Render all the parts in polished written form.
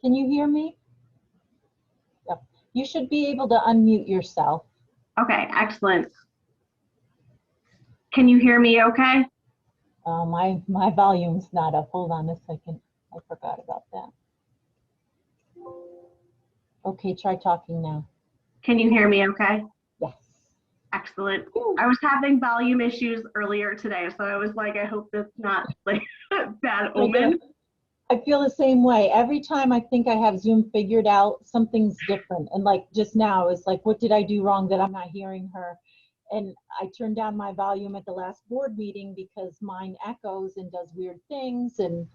Can you hear me? Yep. You should be able to unmute yourself. Okay, excellent. Can you hear me okay? My volume's not up. Hold on a second. I forgot about that. Okay, try talking now. Can you hear me okay? Yes. Excellent. I was having volume issues earlier today, so I was like, I hope that's not like a bad omen. I feel the same way. Every time I think I have Zoom figured out, something's different. And like just now, it's like, what did I do wrong that I'm not hearing her? And I turned down my volume at the last board meeting because mine echoes and does weird things. And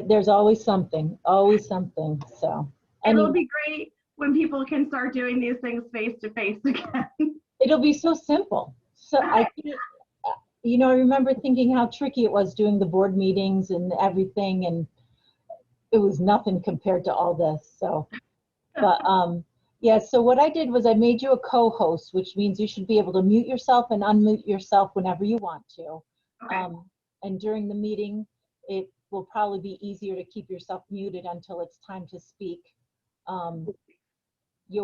there's always something, So anyway. It'll be great when people can start doing these things face to face again. It'll be so simple. So I can't, you know, I remember thinking how tricky it was doing the board meetings and everything, and it was nothing compared to all this. So, but yeah, so what I did was I made you a co-host, which means you should be able to mute yourself and unmute yourself whenever you want to. Okay. And during the meeting, it will probably be easier to keep yourself muted until it's time to speak. It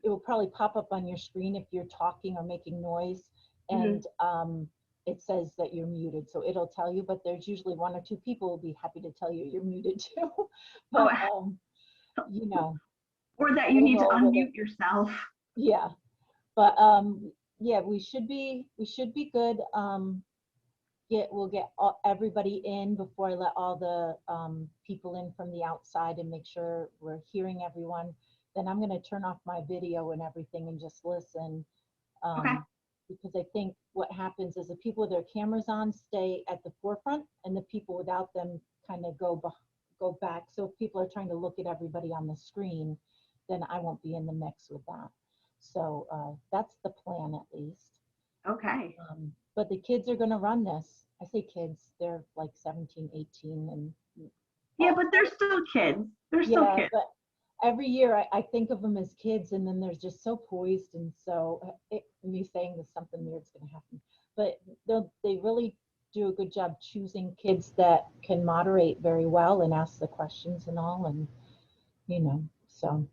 will probably pop up on your screen if you're talking or making noise, and it says that you're muted, so it'll tell you, but there's usually one or two people who will be happy to tell you you're muted too. But you know, or that you need to unmute yourself. Yeah, but yeah, we should be good. We'll get everybody in before I let all the people in from the outside and make sure we're hearing everyone. Then I'm going to turn off my video and everything and just listen. Okay. Because I think what happens is the people with their cameras on stay at the forefront, and the people without them kind of go back. So if people are trying to look at everybody on the screen, then I won't be in the mix with that. So that's the plan, at least. Okay. But the kids are going to run this. I say kids, they're like 17, 18, and yeah, but they're still kids. They're still kids. But every year I think of them as kids, and then they're just so poised, and so me saying this, something weird's going to happen. But they really do a good job choosing kids that can moderate very well and ask the questions and all, and you know, so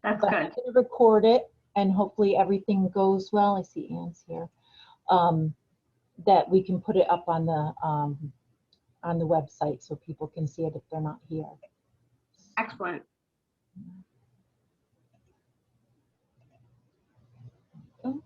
that's good. I'm going to record it, and hopefully everything goes well. I see Anne's here. That we can put it up on the website so people can see it if they're not here. Excellent. Okay.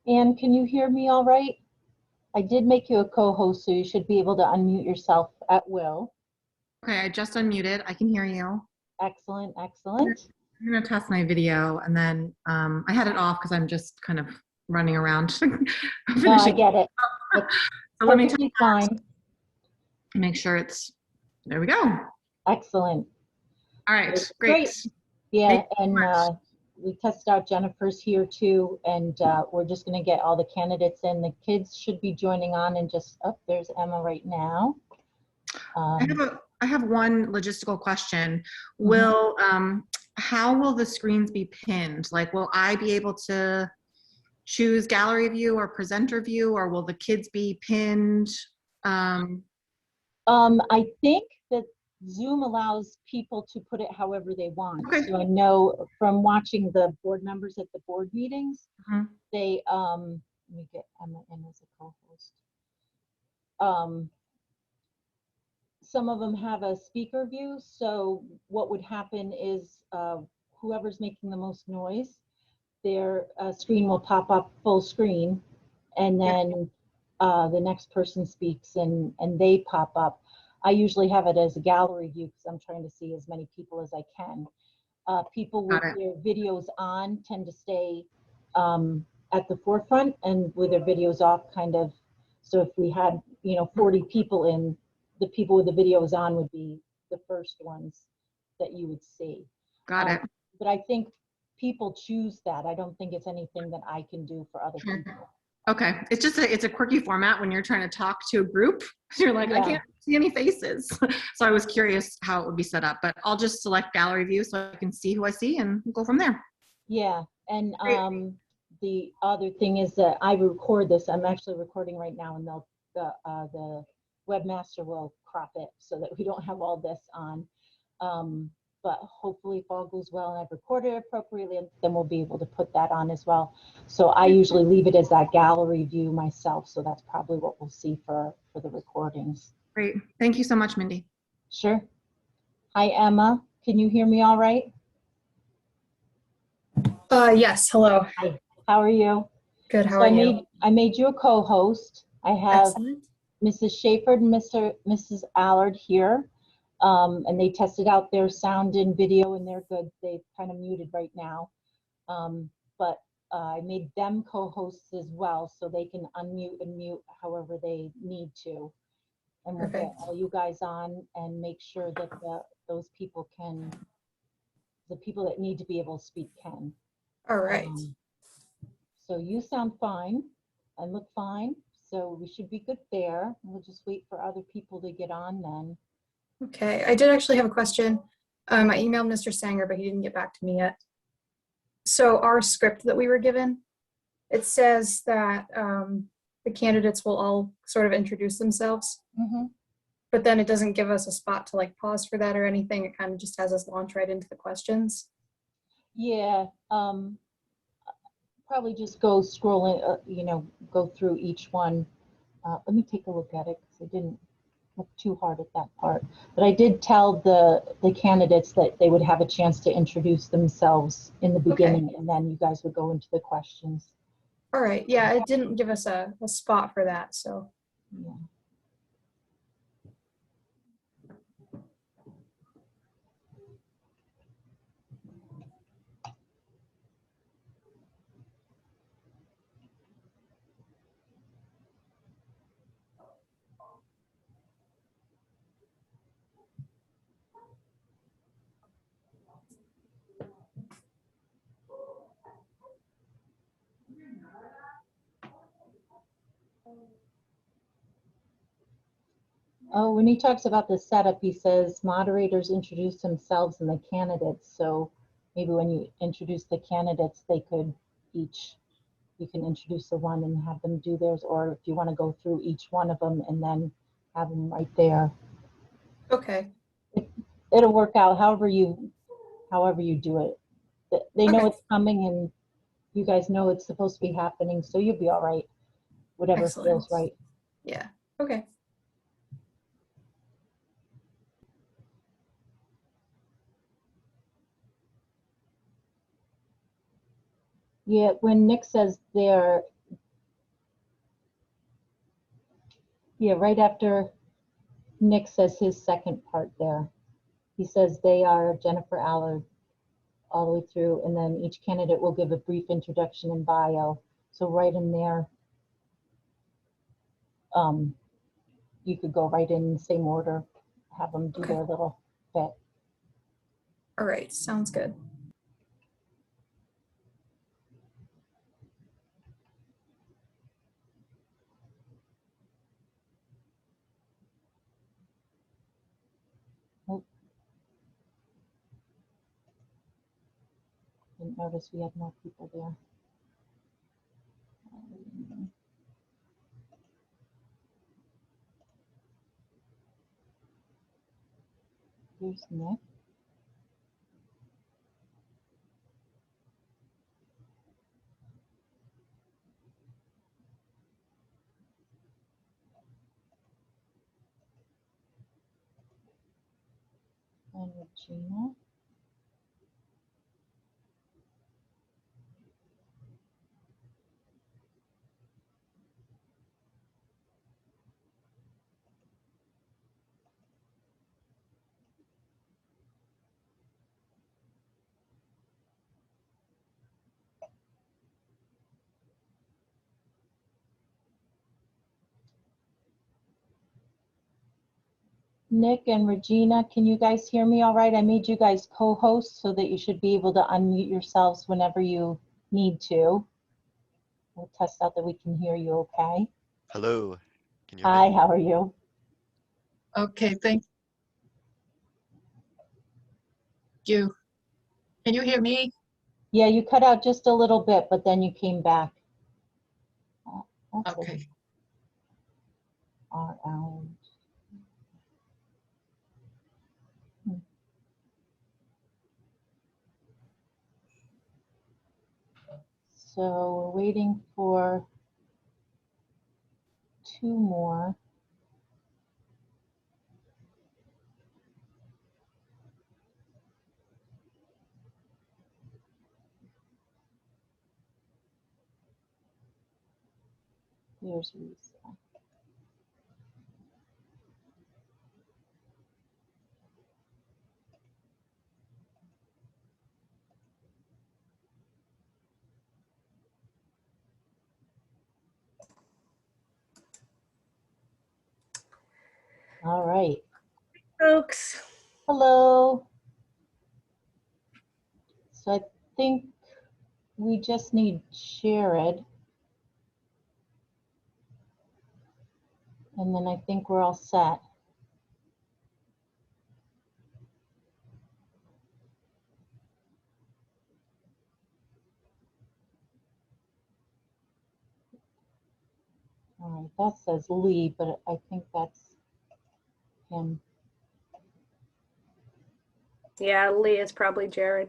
Anne, can you hear me all right? I did make you a co-host, so you should be able to unmute yourself at will. Okay, I just unmuted. I can hear you. Excellent, excellent. I'm going to test my video, and then I had it off because I'm just kind of running around. No, I get it. So let me fine. Make sure it's, there we go. Excellent. All right, great. Yeah, and we tested out Jennifer's here too, and we're just going to get all the candidates in. The kids should be joining on, and just, oh, there's Emma right now. I have one logistical question. Will how will the screens be pinned? Like, will I be able to choose gallery view or presenter view, or will the kids be pinned? I think that Zoom allows people to put it however they want. Okay. So I know from watching the board members at the board meetings, they let me get Emma in as a co-host. Some of them have a speaker view, so what would happen is whoever's making the most noise, their screen will pop up full screen, and then the next person speaks and they pop up. I usually have it as a gallery view because I'm trying to see as many people as I can. People with their videos on tend to stay at the forefront, and with their videos off, kind of. So if we had, 40 people in, the people with the videos on would be the first ones that you would see. Got it. But I think people choose that. I don't think it's anything that I can do for other Sure. people. Okay, it's just it's a quirky format when you're trying to talk to a group. You're like, I can't see any faces. So I was curious how it would be set up, but I'll just select gallery view so I can see who I see and go from there. Yeah, and the other thing is that I record this. I'm actually recording right now, and the webmaster will crop it so that we don't have all this on. But hopefully if all goes well and I've recorded it appropriately, then we'll be able to put that on as well. So I usually leave it as that gallery view myself. So that's probably what we'll see for the recordings. Great. Thank you so much, Mindy. Sure. Hi, Emma. Can you hear me all right? Yes, hello. Hi. How are you? Good, how are you? I made you a co-host. I have Excellent. Mrs. Schaefer and Mrs. Allard here. And they tested out their sound and video, and they're good. They've kind of muted right now. But I made them co-hosts as well, so they can unmute and mute however they need to. And we'll get all you guys on and make sure that those people can, the people that need to be able to speak can. All right. So you sound fine and look fine. So we should be good there. We'll just wait for other people to get on then. Okay, I did actually have a question. I emailed Mr. Sanger, but he didn't get back to me yet. So our script that we were given, it says that the candidates will all sort of introduce themselves, but then it doesn't give us a spot to like pause for that or anything. It kind of just has us launch right into the questions. Yeah, probably just go scrolling, go through each one. Let me take a look at it because I didn't look too hard at that part. But I did tell the candidates that they would have a chance to introduce themselves in the beginning, and then you guys would go into the questions. All right, yeah, it didn't give us a spot for that, so. Yeah. Oh, when he talks about the setup, he says moderators introduce themselves and the candidates. So maybe when you introduce the candidates, they could you can introduce the one and have them do theirs, or if you want to go through each one of them and then have them right there. Okay. It'll work out however you do it. They know it's coming, and you guys know it's supposed to be happening, so you'll be all right. Whatever feels right. Yeah. Okay. Yeah, when Nick says they're, yeah, right after Nick says his second part there, he says they are Jennifer Allard all the way through, and then each candidate will give a brief introduction and bio. So right in there, you could go right in the same order, have them do their little bit. All right, sounds good. Didn't notice we had more people there. Here's Nick. And Regina. Nick and Regina, can you guys hear me all right? I made you guys co-hosts so that you should be able to unmute yourselves whenever you need to. We'll test out that we can hear you okay. Hello. Can you hear Hi, me? how are you? Okay, thank you. Can you hear me? Yeah, you cut out just a little bit, but then you came back. That's it. Okay. Around. So we're waiting for 2 more. Here's Lisa. All right. Folks. Hello. So I think we just need Jared. And then I think we're all set. All right, that says Lee, but I think that's him. Yeah, Lee is probably Jared.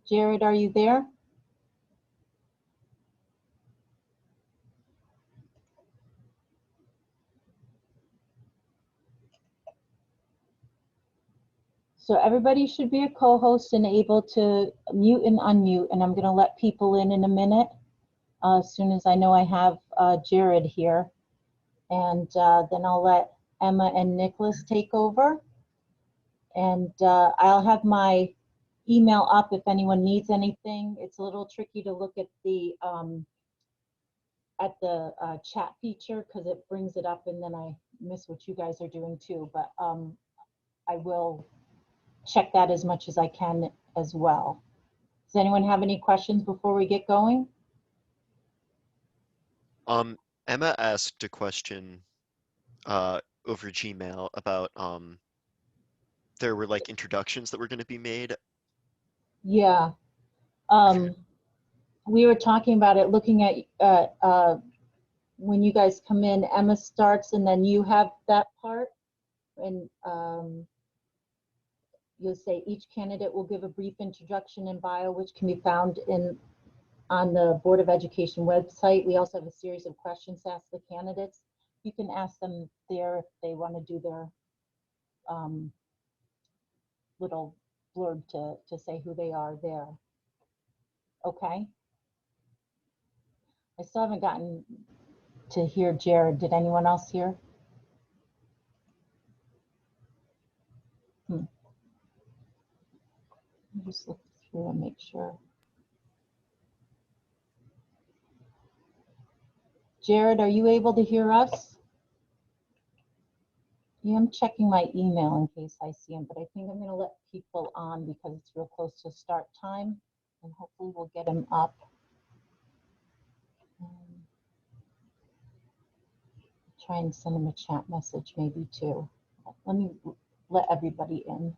Jared, are you there? So everybody should be a co-host and able to mute and unmute, and I'm going to let people in a minute as soon as I know I have Jared here. And then I'll let Emma and Nicholas take over. And I'll have my email up if anyone needs anything. It's a little tricky to look at the chat feature because it brings it up and then I miss what you guys are doing too. But I will check that as much as I can as well. Does anyone have any questions before we get going? Emma asked a question over Gmail about there were like introductions that were going to be made. Yeah. We were talking about it, looking at when you guys come in, Emma starts and then you have that part. And you'll say each candidate will give a brief introduction and bio, which can be found on the Board of Education website. We also have a series of questions to ask the candidates. You can ask them there if they want to do their little blurb to say who they are there. Okay. I still haven't gotten to hear Jared. Did anyone else hear? Just look through and make sure. Jared, are you able to hear us? Yeah, I'm checking my email in case I see him, but I think I'm going to let people on because it's real close to start time, and hopefully we'll get him up. Try and send him a chat message maybe too. Let me let everybody in.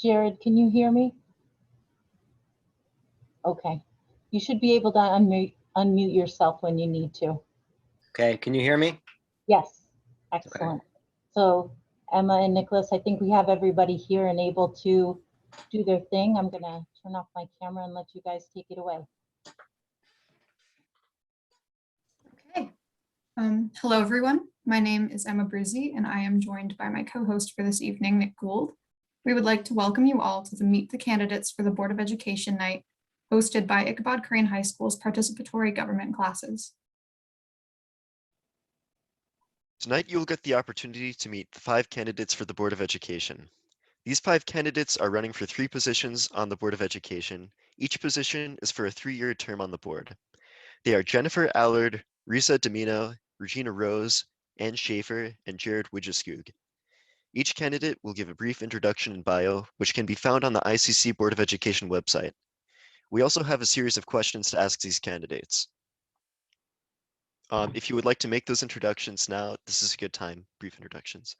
Jared, can you hear me? Okay. You should be able to unmute yourself when you need to. Okay, can you hear me? Yes, excellent. So Emma and Nicholas, I think we have everybody here and able to do their thing. I'm gonna turn off my camera and let you guys take it away. Okay. Hello, everyone. My name is Emma Brizzi, and I am joined by my co-host for this evening, Nick Gould. We would like to welcome you all to the Meet the Candidates for the Board of Education night, hosted by Ichabod Crane High School's participatory government classes. Tonight, you will get the opportunity to meet the 5 candidates for the Board of Education. These 5 candidates are running for 3 positions on the Board of Education. Each position is for a 3-year term on the board. They are Jennifer Allard, Risa Domino, Regina Rose, Ann Schaefer, and Jared Widgeskug. Each candidate will give a brief introduction and bio, which can be found on the ICC Board of Education website. We also have a series of questions to ask these candidates. If you would like to make those introductions now, this is a good time, brief introductions.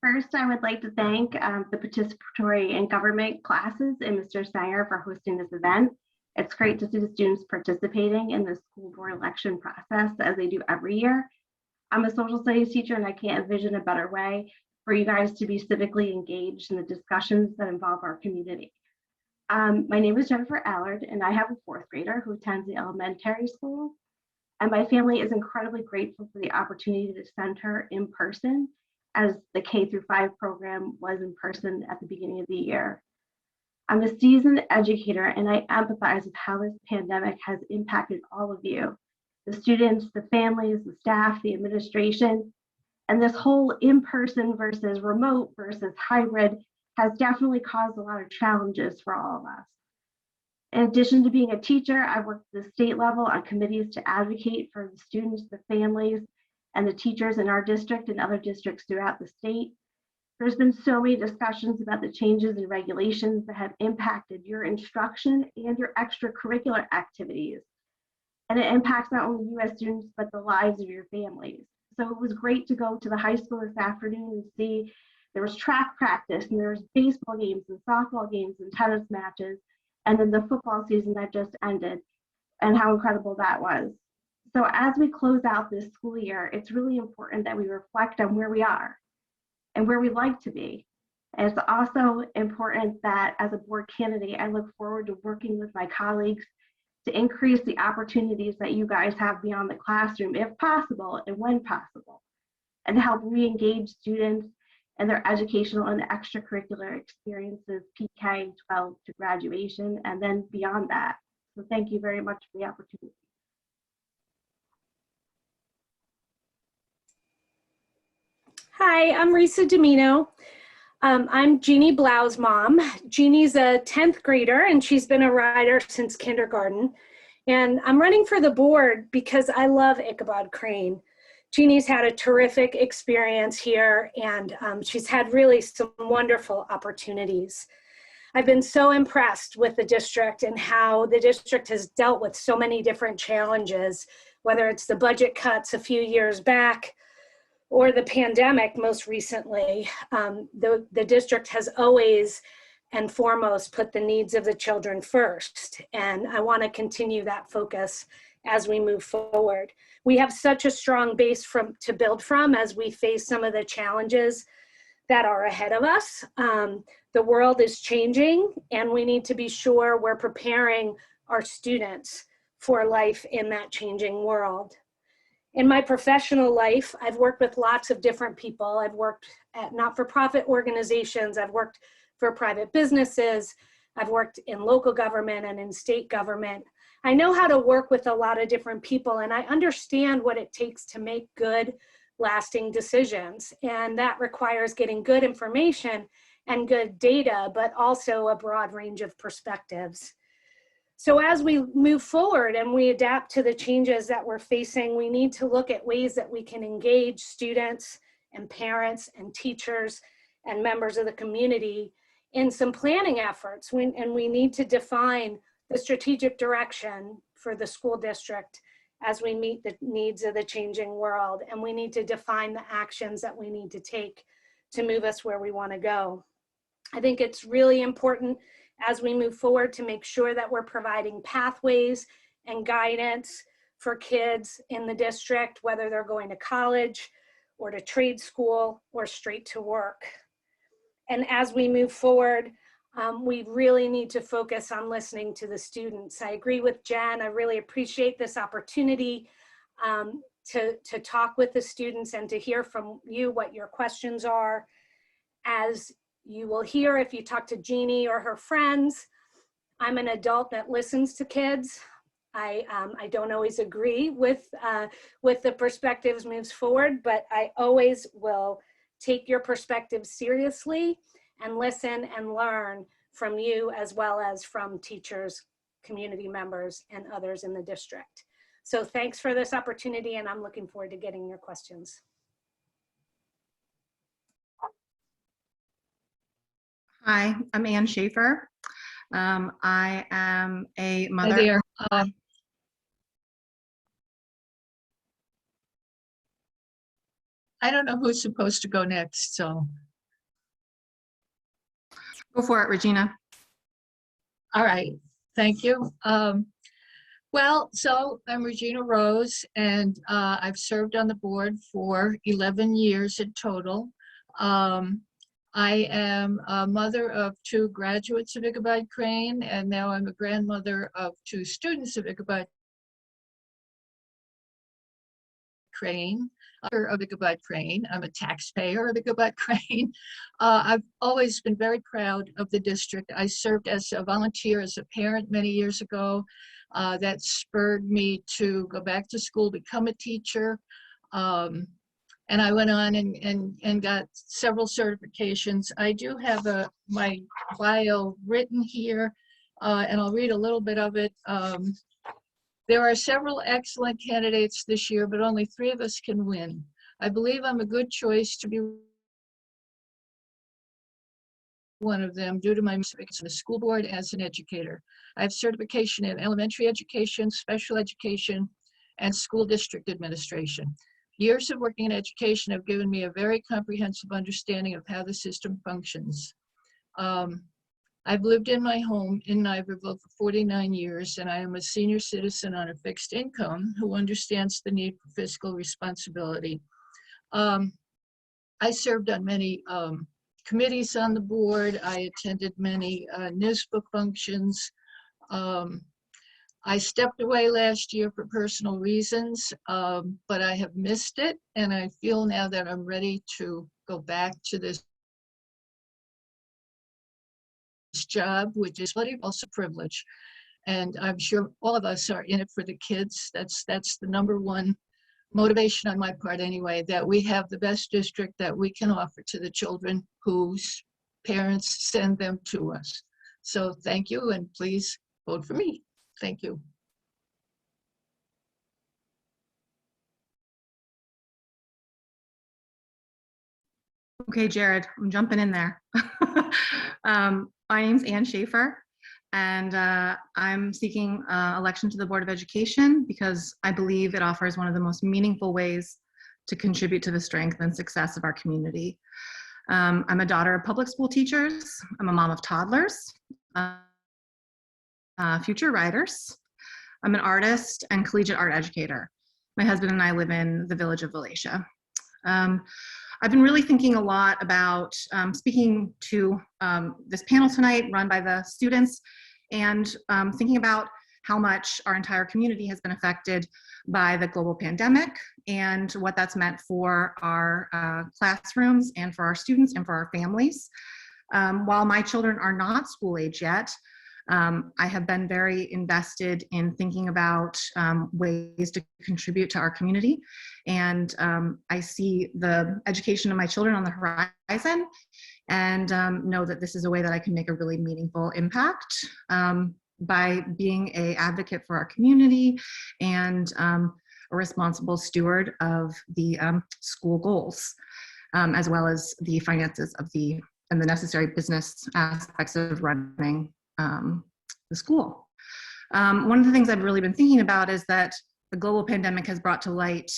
First, I would like to thank the participatory and government classes and Mr. Sanger for hosting this event. It's great to see the students participating in the school board election process as they do every year. I'm a social studies teacher and I can't envision a better way for you guys to be civically engaged in the discussions that involve our community. My name is Jennifer Allard and I have a 4th grader who attends the elementary school. And my family is incredibly grateful for the opportunity to send her in person as the K-5 program was in person at the beginning of the year. I'm a seasoned educator and I empathize with how this pandemic has impacted all of you, the students, the families, the staff, the administration, and this whole in-person versus remote versus hybrid has definitely caused a lot of challenges for all of us. In addition to being a teacher, I've worked at the state level on committees to advocate for the students, the families, and the teachers in our district and other districts throughout the state. There's been so many discussions about the changes in regulations that have impacted your instruction and your extracurricular activities. And it impacts not only you as students, but the lives of your families. So it was great to go to the high school this afternoon and see there was track practice and there was baseball games and softball games and tennis matches, and then the football season that just ended and how incredible that was. So as we close out this school year, it's really important that we reflect on where we are and where we'd like to be. And it's also important that as a board candidate, I look forward to working with my colleagues to increase the opportunities that you guys have beyond the classroom, if possible and when possible, and help re-engage students and their educational and extracurricular experiences, PK-12 to graduation, and then beyond that. So thank you very much for the opportunity. Hi, I'm Risa Domino. I'm Jeannie Blau's mom. Jeannie's a 10th grader and she's been a rider since kindergarten. And I'm running for the board because I love Ichabod Crane. Jeannie's had a terrific experience here and she's had really some wonderful opportunities. I've been so impressed with the district and how the district has dealt with so many different challenges, whether it's the budget cuts a few years back, or the pandemic most recently. The district has always and foremost put the needs of the children first. And I want to continue that focus as we move forward. We have such a strong base to build from as we face some of the challenges that are ahead of us. The world is changing and we need to be sure we're preparing our students for life in that changing world. In my professional life, I've worked with lots of different people. I've worked at not-for-profit organizations. I've worked for private businesses. I've worked in local government and in state government. I know how to work with a lot of different people and I understand what it takes to make good, lasting decisions. And that requires getting good information and good data, but also a broad range of perspectives. So as we move forward and we adapt to the changes that we're facing, we need to look at ways that we can engage students and parents and teachers and members of the community in some planning efforts. And we need to define the strategic direction for the school district as we meet the needs of the changing world. And we need to define the actions that we need to take to move us where we want to go. I think it's really important as we move forward to make sure that we're providing pathways and guidance for kids in the district, whether they're going to college or to trade school or straight to work. And as we move forward, we really need to focus on listening to the students. I agree with Jen. I really appreciate this opportunity to talk with the students and to hear from you what your questions are. As you will hear if you talk to Jeannie or her friends, I'm an adult that listens to kids. I don't always agree with the perspectives moves forward, but I always will take your perspective seriously and listen and learn from you as well as from teachers, community members, and others in the district. So thanks for this opportunity, and I'm looking forward to getting your questions. Hi, I'm Ann Schaefer. I am a mother. Hi there. I don't know who's supposed to go next, so. Go for it, Regina. All right, thank you. Well, so I'm Regina Rose, and I've served on the board for 11 years in total. I am a mother of 2 graduates of Ichabod Crane, and now I'm a grandmother of 2 students of Ichabod Crane, of Ichabod Crane. I'm a taxpayer of Ichabod Crane. I've always been very proud of the district. I served as a volunteer, as a parent many years ago. That spurred me to go back to school, become a teacher. And I went on and got several certifications. I do have my bio written here, and I'll read a little bit of it. There are several excellent candidates this year, but only 3 of us can win. I believe I'm a good choice to be one of them due to my experience on the school board as an educator. I have certification in elementary education, special education, and school district administration. Years of working in education have given me a very comprehensive understanding of how the system functions. I've lived in my home in Niagara for 49 years, and I am a senior citizen on a fixed income who understands the need for fiscal responsibility. I served on many committees on the board. I attended many NISBA functions. I stepped away last year for personal reasons, but I have missed it, and I feel now that I'm ready to go back to this job, which is also privilege. And I'm sure all of us are in it for the kids. That's the #1 motivation on my part anyway, that we have the best district that we can offer to the children whose parents send them to us. So thank you, and please vote for me. Thank you. Okay, Jared, I'm jumping in there. My name's Ann Schaefer, and I'm seeking election to the Board of Education because I believe it offers one of the most meaningful ways to contribute to the strength and success of our community. I'm a daughter of public school teachers. I'm a mom of toddlers, future writers. I'm an artist and collegiate art educator. My husband and I live in the village of Valatia. I've been really thinking a lot about speaking to this panel tonight run by the students, and thinking about how much our entire community has been affected by the global pandemic and what that's meant for our classrooms and for our students and for our families. While my children are not school age yet, I have been very invested in thinking about ways to contribute to our community. And I see the education of my children on the horizon, and know that this is a way that I can make a really meaningful impact by being an advocate for our community and a responsible steward of the school goals, as well as the finances of and the necessary business aspects of running the school. One of the things I've really been thinking about is that the global pandemic has brought to light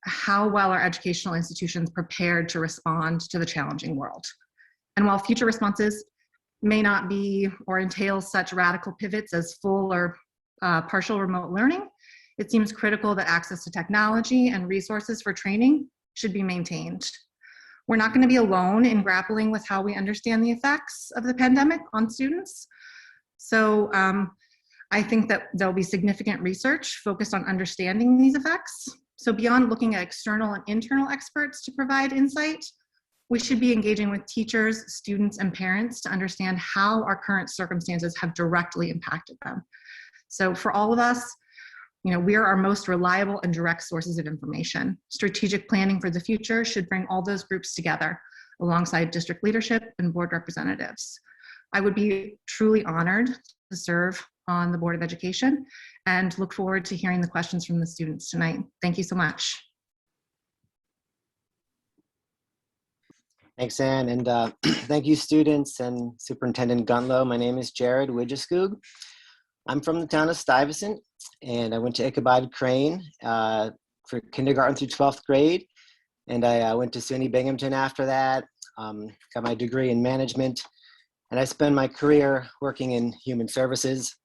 how well our educational institutions prepared to respond to the challenging world. And while future responses may not be or entail such radical pivots as full or partial remote learning, it seems critical that access to technology and resources for training should be maintained. We're not going to be alone in grappling with how we understand the effects of the pandemic on students. So I think that there'll be significant research focused on understanding these effects. So beyond looking at external and internal experts to provide insight, we should be engaging with teachers, students, and parents to understand how our current circumstances have directly impacted them. So for all of us, we are our most reliable and direct sources of information. Strategic planning for the future should bring all those groups together alongside district leadership and board representatives. I would be truly honored to serve on the Board of Education and look forward to hearing the questions from the students tonight. Thank you so much. Thanks, Anne, and thank you, students and Superintendent Gunlow. My name is Jared Widgeskoog. I'm from the town of Stuyvesant, and I went to Ichabod Crane for kindergarten through 12th grade, and I went to SUNY Binghamton after that, got my degree in management, and I spent my career working in human services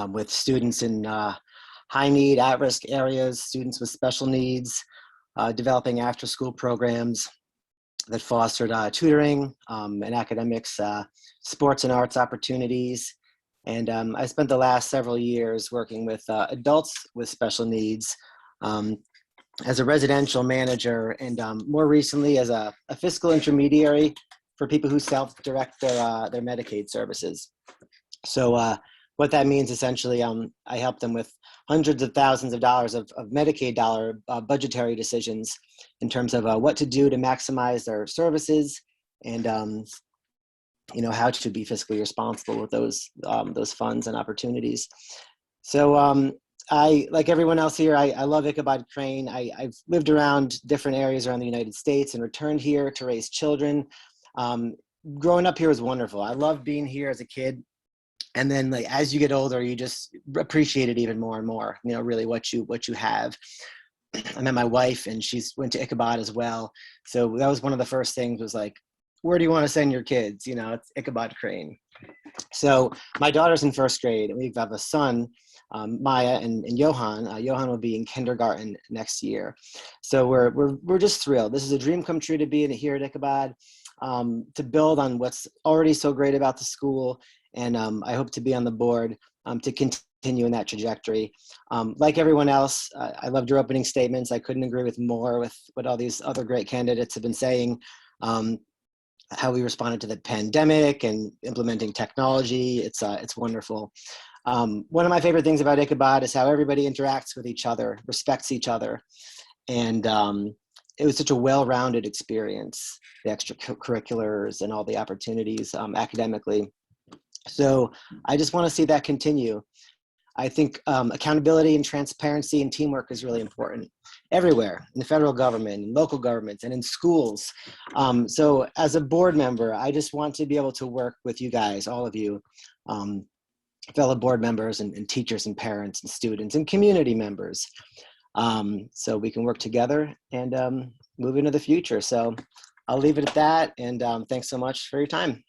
with students in high need, at-risk areas, students with special needs, developing after-school programs that fostered tutoring and academics, sports and arts opportunities. And I spent the last several years working with adults with special needs as a residential manager, and more recently as a fiscal intermediary for people who self-direct their Medicaid services. So what that means essentially, I help them with hundreds of thousands of dollars of Medicaid dollar budgetary decisions in terms of what to do to maximize their services and how to be fiscally responsible with those funds and opportunities. So I, like everyone else here, I love Ichabod Crane. I've lived around different areas around the United States and returned here to raise children. Growing up here was wonderful. I loved being here as a kid. And then as you get older, you just appreciate it even more and more, really what you have. I met my wife and she's went to Ichabod as well. So that was one of the first things was like, where do you want to send your kids? It's Ichabod Crane. So my daughter's in first grade and we have a son, Maya and Johan. Johan will be in kindergarten next year. So we're just thrilled. This is a dream come true to be here at Ichabod, to build on what's already so great about the school. And I hope to be on the board to continue in that trajectory. Like everyone else, I loved your opening statements. I couldn't agree with more with what all these other great candidates have been saying. How we responded to the pandemic and implementing technology. It's wonderful. One of my favorite things about Ichabod is how everybody interacts with each other, respects each other. And it was such a well-rounded experience, the extracurriculars and all the opportunities academically. So I just want to see that continue. I think accountability and transparency and teamwork is really important everywhere, in the federal government, in local governments, and in schools. So as a board member, I just want to be able to work with you guys, all of you, fellow board members and teachers and parents and students and community members, so we can work together and move into the future. So I'll leave it at that, and thanks so much for your time.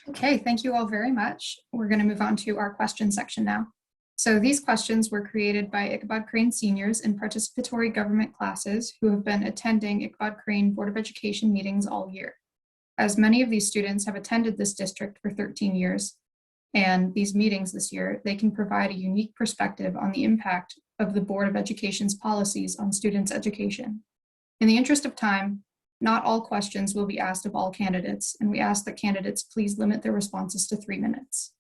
Okay, thank you all very much. We're going to move on to our question section now. So these questions were created by Ichabod Crane seniors in participatory government classes who have been attending Ichabod Crane Board of Education meetings all year. As many of these students have attended this district for 13 years and these meetings this year, they can provide a unique perspective on the impact of the Board of Education's policies on students' education. In the interest of time, not all questions will be asked of all candidates, and we ask that candidates please limit their responses to 3 minutes.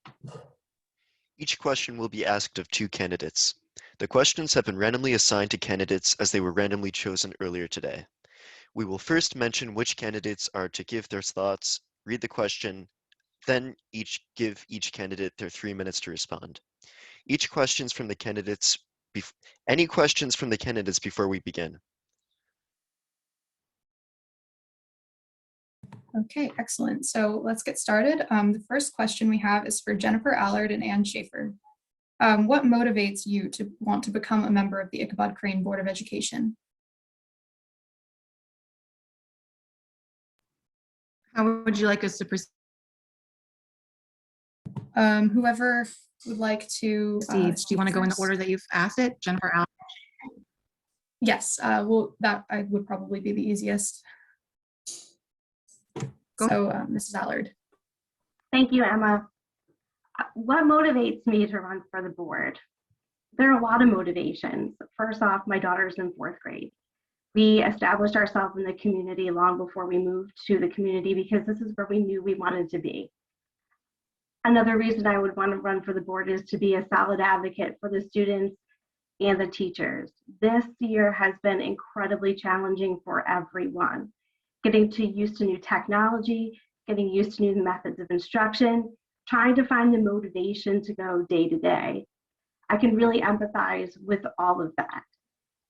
Each question will be asked of 2 candidates. The questions have been randomly assigned to candidates as they were randomly chosen earlier today. We will first mention which candidates are to give their thoughts, read the question, then give each candidate their 3 minutes to respond. Any questions from the candidates before we begin? Okay, excellent. So let's get started. The first question we have is for Jennifer Allard and Ann Schaefer. What motivates you to want to become a member of the Ichabod Crane Board of Education? How would you like us to proceed? Whoever would like to. Do you want to go in the order that you've asked it? Jennifer, Al? Yes, well, that would probably be the easiest. Go So, Mrs. Allard. Thank you, Emma. What motivates me to run for the board? There are a lot of motivations. First off, my daughter's in 4th grade. We established ourselves in the community long before we moved to the community because this is where we knew we wanted to be. Another reason I would want to run for the board is to be a solid advocate for the students and the teachers. This year has been incredibly challenging for everyone. Getting used to new technology, getting used to new methods of instruction, trying to find the motivation to go day to day. I can really empathize with all of that.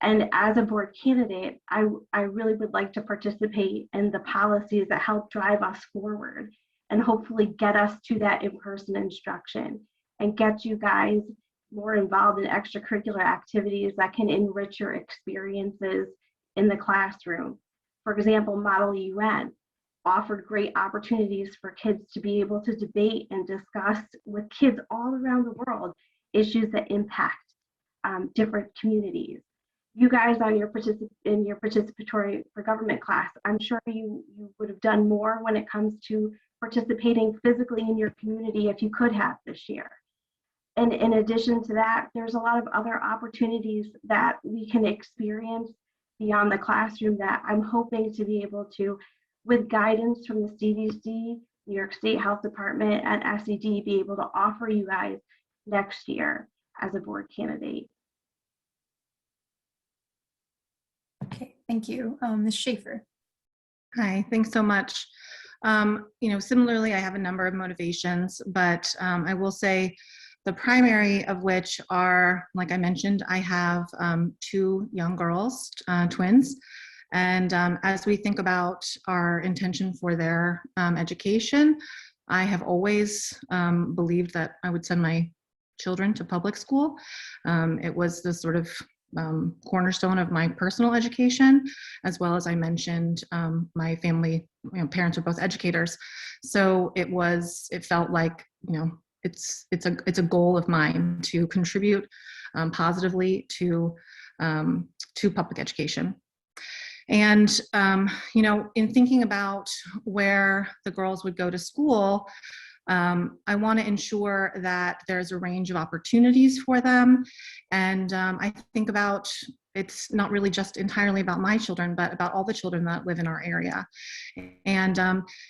And as a board candidate, I really would like to participate in the policies that help drive us forward and hopefully get us to that in-person instruction and get you guys more involved in extracurricular activities that can enrich your experiences in the classroom. For example, Model UN offered great opportunities for kids to be able to debate and discuss with kids all around the world issues that impact different communities. You guys in your participatory for government class, I'm sure you would have done more when it comes to participating physically in your community if you could have this year. And in addition to that, there's a lot of other opportunities that we can experience beyond the classroom that I'm hoping to be able to, with guidance from the CDC, New York State Health Department, and SED, be able to offer you guys next year as a board candidate. Okay, thank you. Ms. Schaefer. Hi, thanks so much. Similarly, I have a number of motivations, but I will say the primary of which are, like I mentioned, I have 2 young girls, twins, and as we think about our intention for their education, I have always believed that I would send my children to public school. It was the sort of cornerstone of my personal education, as well as I mentioned, my family, parents are both educators. So it felt like, it's a goal of mine to contribute positively to public education. And, in thinking about where the girls would go to school, I want to ensure that there's a range of opportunities for them. And I think about, it's not really just entirely about my children, but about all the children that live in our area. And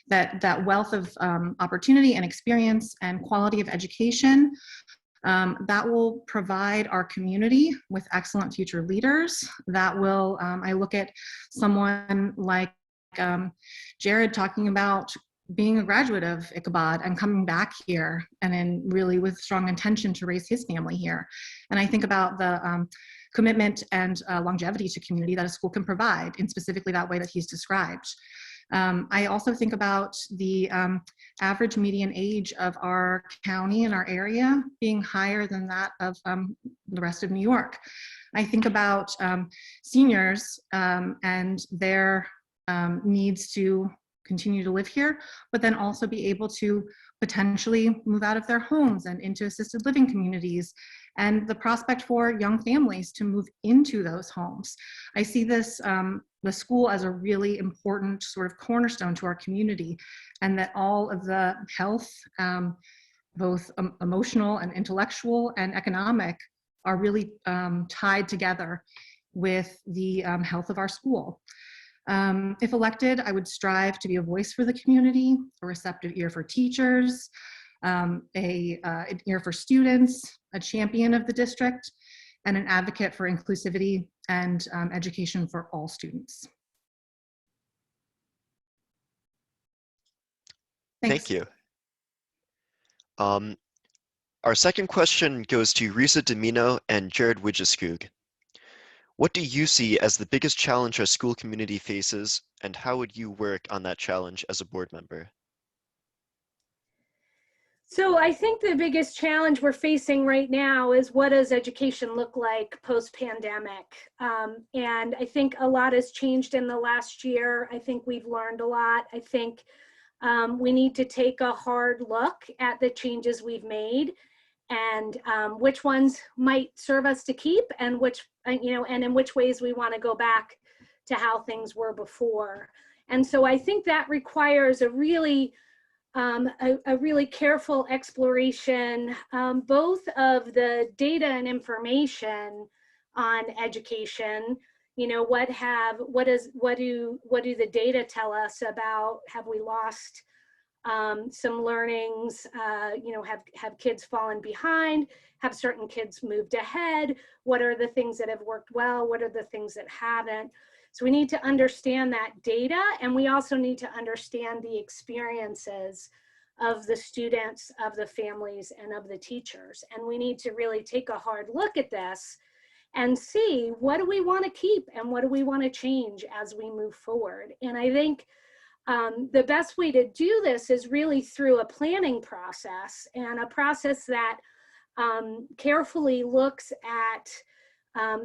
that wealth of opportunity and experience and quality of education that will provide our community with excellent future leaders. That will, I look at someone like Jared talking about being a graduate of Ichabod and coming back here and then really with strong intention to raise his family here. And I think about the commitment and longevity to community that a school can provide in specifically that way that he's described. I also think about the average median age of our county and our area being higher than that of the rest of New York. I think about seniors and their needs to continue to live here, but then also be able to potentially move out of their homes and into assisted living communities, and the prospect for young families to move into those homes. I see this, the school, as a really important sort of cornerstone to our community, and that all of the health, both emotional and intellectual and economic, are really tied together with the health of our school. If elected, I would strive to be a voice for the community, a receptive ear for teachers, an ear for students, a champion of the district, and an advocate for inclusivity and education for all students. Thanks. Thank you. Our second question goes to Risa Domino and Jared Widgeskug. What do you see as the biggest challenge our school community faces, and how would you work on that challenge as a board member? So I think the biggest challenge we're facing right now is what does education look like post-pandemic? And I think a lot has changed in the last year. I think we've learned a lot. I think we need to take a hard look at the changes we've made and which ones might serve us to keep and which, and in which ways we want to go back to how things were before. And so I think that requires a really careful exploration, both of the data and information on education. What do the data tell us about, have we lost some learnings, have kids fallen behind, have certain kids moved ahead, what are the things that have worked well, what are the things that haven't. So we need to understand that data, and we also need to understand the experiences of the students, of the families, and of the teachers. And we need to really take a hard look at this and see what do we want to keep and what do we want to change as we move forward. And I think the best way to do this is really through a planning process, and a process that carefully looks at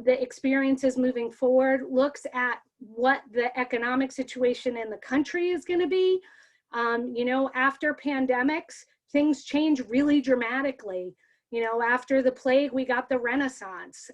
the experiences moving forward, looks at what the economic situation in the country is going to be. After pandemics, things change really dramatically. After the plague, we got the Renaissance.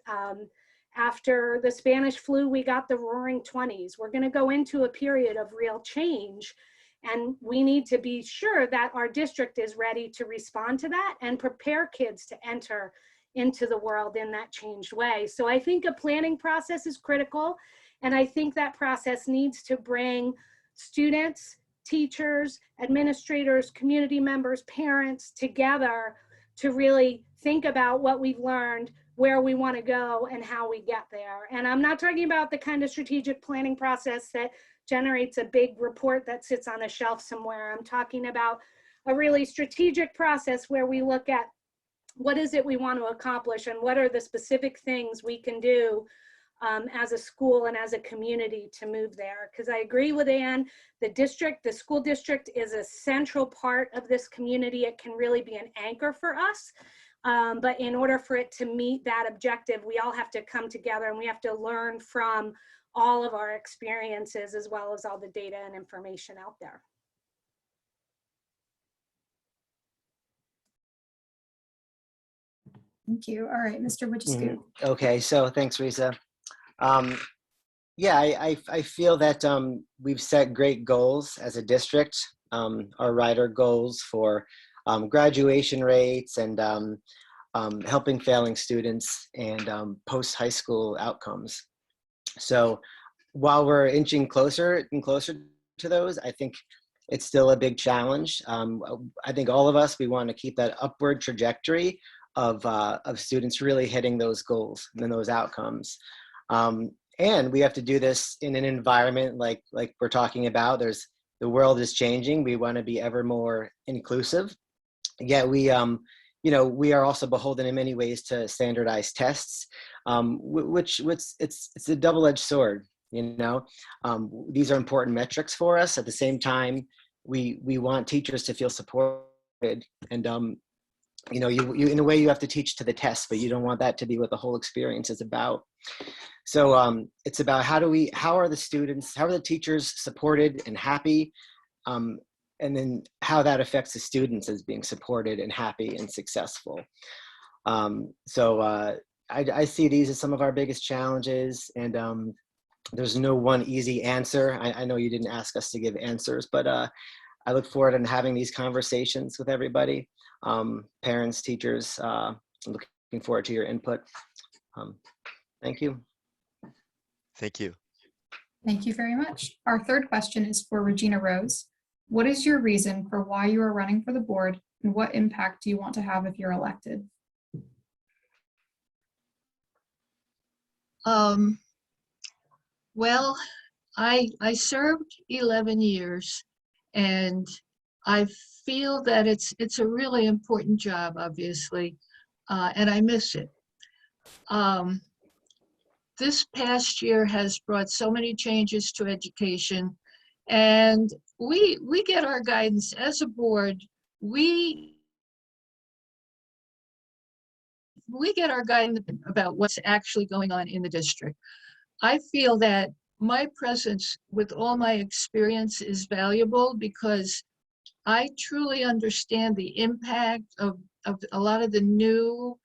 After the Spanish flu, we got the Roaring 20s. We're going to go into a period of real change, and we need to be sure that our district is ready to respond to that and prepare kids to enter into the world in that changed way. So I think a planning process is critical, and I think that process needs to bring students, teachers, administrators, community members, parents together to really think about what we've learned, where we want to go, and how we get there. And I'm not talking about the kind of strategic planning process that generates a big report that sits on a shelf somewhere. I'm talking about a really strategic process where we look at what is it we want to accomplish and what are the specific things we can do as a school and as a community to move there. Because I agree with Ann, the school district is a central part of this community. It can really be an anchor for us. But in order for it to meet that objective, we all have to come together and we have to learn from all of our experiences as well as all the data and information out there. Thank you. All right, Mr. Wojcicki. Okay, so thanks, Risa. Yeah, I feel that we've set great goals as a district. Our rider goals for graduation rates and helping failing students and post-high school outcomes. So while we're inching closer and closer to those, I think it's still a big challenge. I think all of us, we want to keep that upward trajectory of students really hitting those goals and those outcomes. And we have to do this in an environment like we're talking about. The world is changing. We want to be ever more inclusive. Yet we are also beholden in many ways to standardized tests, which it's a double-edged sword. These are important metrics for us. At the same time, we want teachers to feel supported, and you in a way you have to teach to the test, but you don't want that to be what the whole experience is about. So it's about how are the teachers supported and happy, and then how that affects the students as being supported and happy and successful. I see these as some of our biggest challenges, and there's no one easy answer. I know you didn't ask us to give answers, but I look forward to having these conversations with everybody, parents, teachers. I'm looking forward to your input. Thank you. Thank you. Thank you very much. Our third question is for Regina Rose. What is your reason for why you are running for the board, and what impact do you want to have if you're elected? Well, I served 11 years, and I feel that it's a really important job, obviously, and I miss it. This past year has brought so many changes to education, and we get our guidance as a board. We we get our guidance about what's actually going on in the district. I feel that my presence with all my experience is valuable because I truly understand the impact of a lot of the new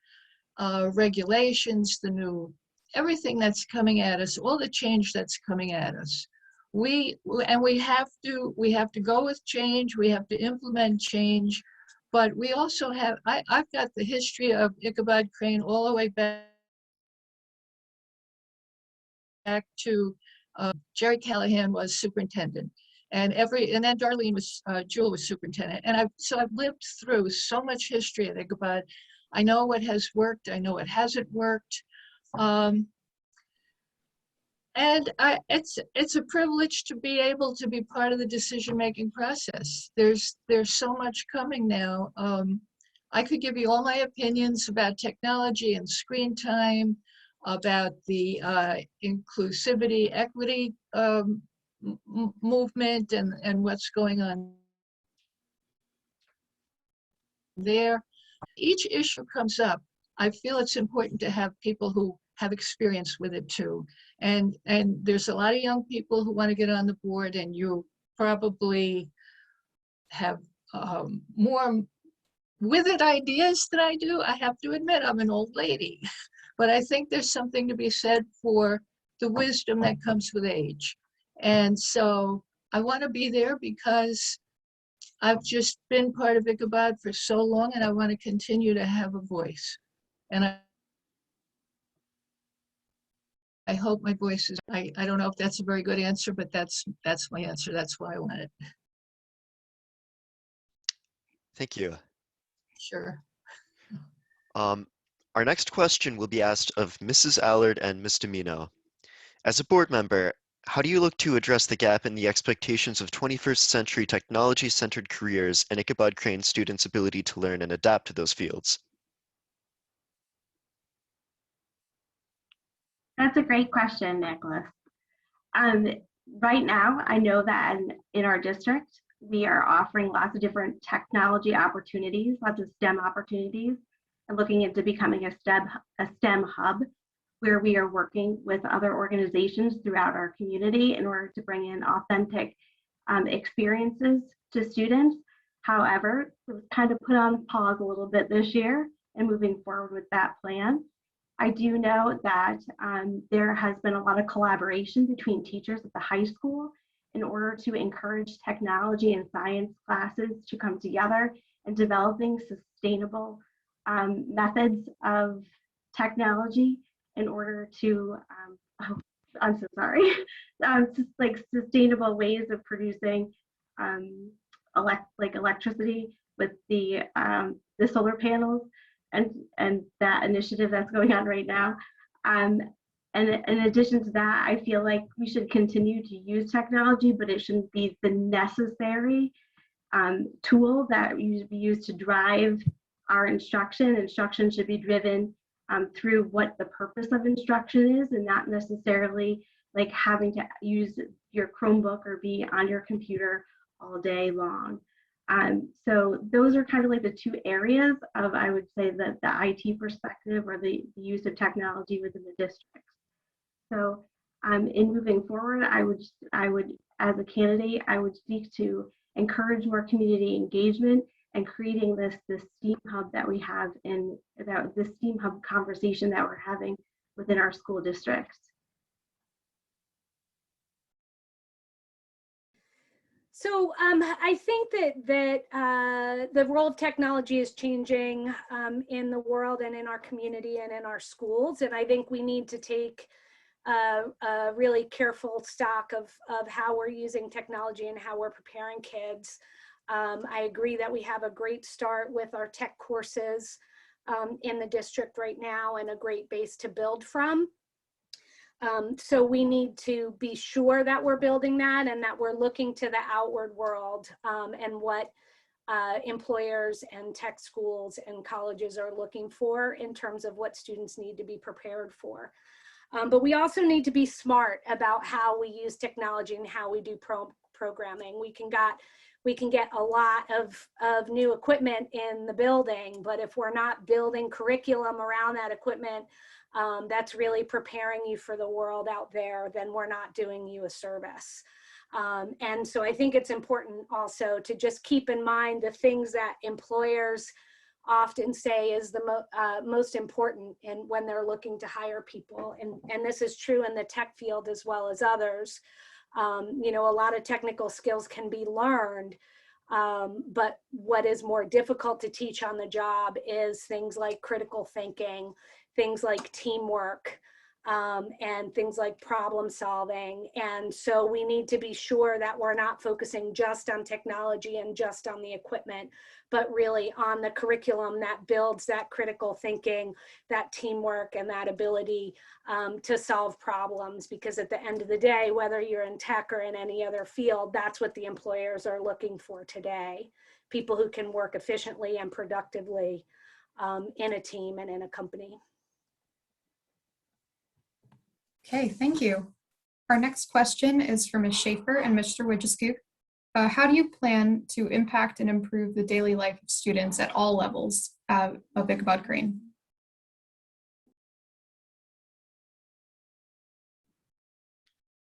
regulations, the new everything that's coming at us, all the change that's coming at us. We have to go with change. We have to implement change, but we also have. I've got the history of Ichabod Crane all the way back to Jerry Callahan was superintendent, and then Darlene was Jewel was superintendent, and I've lived through so much history at Ichabod. I know what has worked. I know what hasn't worked. And it's a privilege to be able to be part of the decision-making process. There's so much coming now. I could give you all my opinions about technology and screen time, about the inclusivity, equity movement and what's going on there. Each issue comes up. I feel it's important to have people who have experience with it too. And there's a lot of young people who want to get on the board, and you probably have more with it ideas than I do. I have to admit, I'm an old lady, but I think there's something to be said for the wisdom that comes with age. And so I want to be there because I've just been part of Ichabod for so long, and I want to continue to have a voice. And I hope my voice is, I don't know if that's a very good answer, but that's my answer. That's why I want it. Thank you. Sure. Our next question will be asked of Mrs. Allard and Ms. Domino. As a board member, how do you look to address the gap in the expectations of 21st century technology-centered careers and Ichabod Crane students' ability to learn and adapt to those fields? That's a great question, Nicholas. Right now, I know that in our district, we are offering lots of different technology opportunities, lots of STEM opportunities, and looking into becoming a STEM hub, where we are working with other organizations throughout our community in order to bring in authentic experiences to students. However, it was kind of put on pause a little bit this year and moving forward with that plan. I do know that there has been a lot of collaboration between teachers at the high school in order to encourage technology and science classes to come together and developing sustainable methods of technology in order to, I'm so sorry, just like sustainable ways of producing electricity with the solar panels and that initiative that's going on right now. And in addition to that, I feel like we should continue to use technology, but it shouldn't be the necessary tool that we use to drive our instruction. Instruction should be driven through what the purpose of instruction is, and not necessarily like having to use your Chromebook or be on your computer all day long. So those are kind of like the two areas of, I would say, that the IT perspective or the use of technology within the district. So in moving forward, I would, as a candidate, I would seek to encourage more community engagement and creating this STEAM hub that we have this STEAM hub conversation that we're having within our school districts. So I think that the role of technology is changing in the world and in our community and in our schools. And I think we need to take a really careful stock of how we're using technology and how we're preparing kids. I agree that we have a great start with our tech courses in the district right now and a great base to build from. So we need to be sure that we're building that and that we're looking to the outward world and what employers and tech schools and colleges are looking for in terms of what students need to be prepared for. But we also need to be smart about how we use technology and how we do programming. we can get a lot of new equipment in the building, but if we're not building curriculum around that equipment, that's really preparing you for the world out there, then we're not doing you a service. And so I think it's important also to just keep in mind the things that employers often say is the most important when they're looking to hire people. And this is true in the tech field as well as others. You know, a lot of technical skills can be learned, but what is more difficult to teach on the job is things like critical thinking, things like teamwork, and things like problem solving. And so we need to be sure that we're not focusing just on technology and just on the equipment, but really on the curriculum that builds that critical thinking, that teamwork, and that ability to solve problems. Because at the end of the day, whether you're in tech or in any other field, that's what the employers are looking for today. People who can work efficiently and productively in a team and in a company. Okay, thank you. Our next question is from Ms. Schaefer and Mr. Widgescoop. How do you plan to impact and improve the daily life of students at all levels of Ichabod Crane?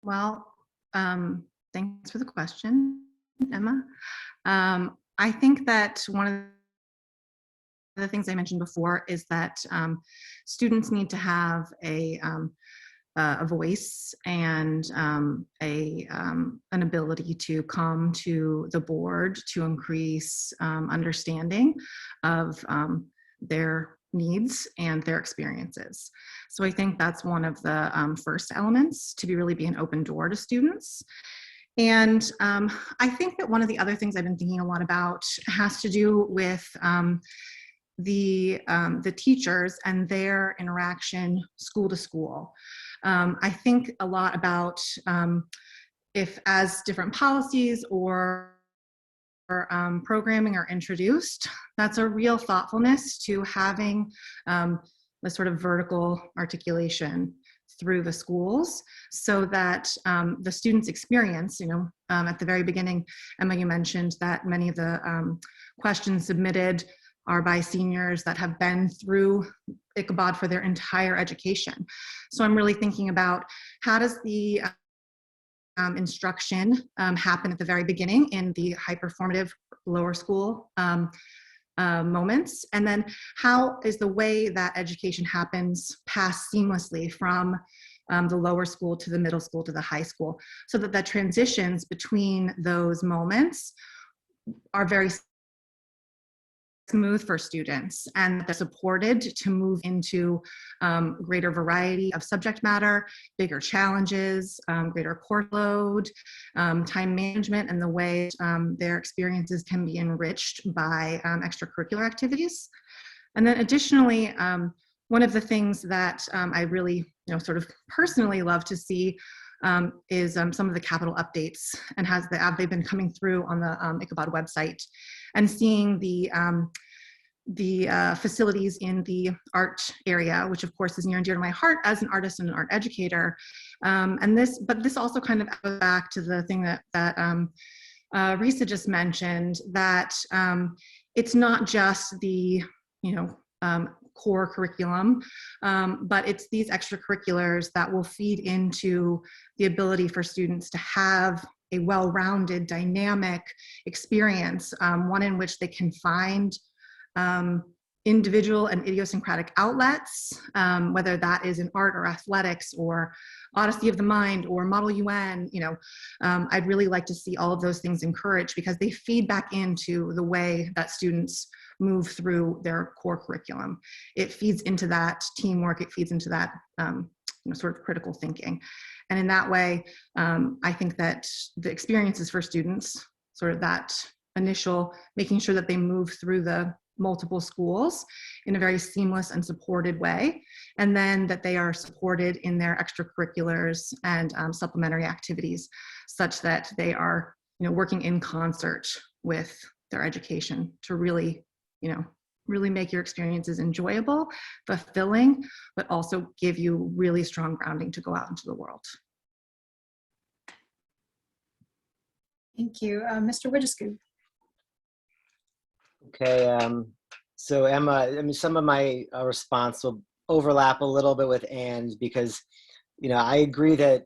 Well, thanks for the question, Emma. I think that one of the things I mentioned before is that students need to have a voice and an ability to come to the board to increase understanding of their needs and their experiences. So I think that's one of the first elements, to really be an open door to students. And I think that one of the other things I've been thinking a lot about has to do with the teachers and their interaction school to school. I think a lot about if as different policies or programming are introduced, that's a real thoughtfulness to having the sort of vertical articulation through the schools, so that the students' experience, at the very beginning, Emma, you mentioned that many of the questions submitted are by seniors that have been through Ichabod for their entire education. So I'm really thinking about how does the instruction happen at the very beginning in the high performative lower school moments, and then how is the way that education happens passed seamlessly from the lower school to the middle school to the high school, so that the transitions between those moments are very smooth for students and they're supported to move into greater variety of subject matter, bigger challenges, greater course load, time management, and the way their experiences can be enriched by extracurricular activities. And then additionally, one of the things that I really, sort of personally love to see is some of the capital updates, and they've been coming through on the Ichabod website, and seeing the facilities in the art area, which of course is near and dear to my heart as an artist and an art educator. But this also kind of goes back to the thing that Risa just mentioned, that it's not just the core curriculum, but it's these extracurriculars that will feed into the ability for students to have a well-rounded, dynamic experience, one in which they can find individual and idiosyncratic outlets, whether that is in art or athletics or Odyssey of the Mind or Model UN. I'd really like to see all of those things encouraged, because they feed back into the way that students move through their core curriculum. It feeds into that teamwork, it feeds into that sort of critical thinking. And in that way, I think that the experiences for students, sort of that initial, making sure that they move through the multiple schools in a very seamless and supported way, and then that they are supported in their extracurriculars and supplementary activities, such that they are working in concert with their education to really make your experiences enjoyable, fulfilling, but also give you really strong grounding to go out into the world. Thank you. Mr. Wijescu. Okay, so Emma, I mean, some of my response will overlap a little bit with Anne's because, you know, I agree that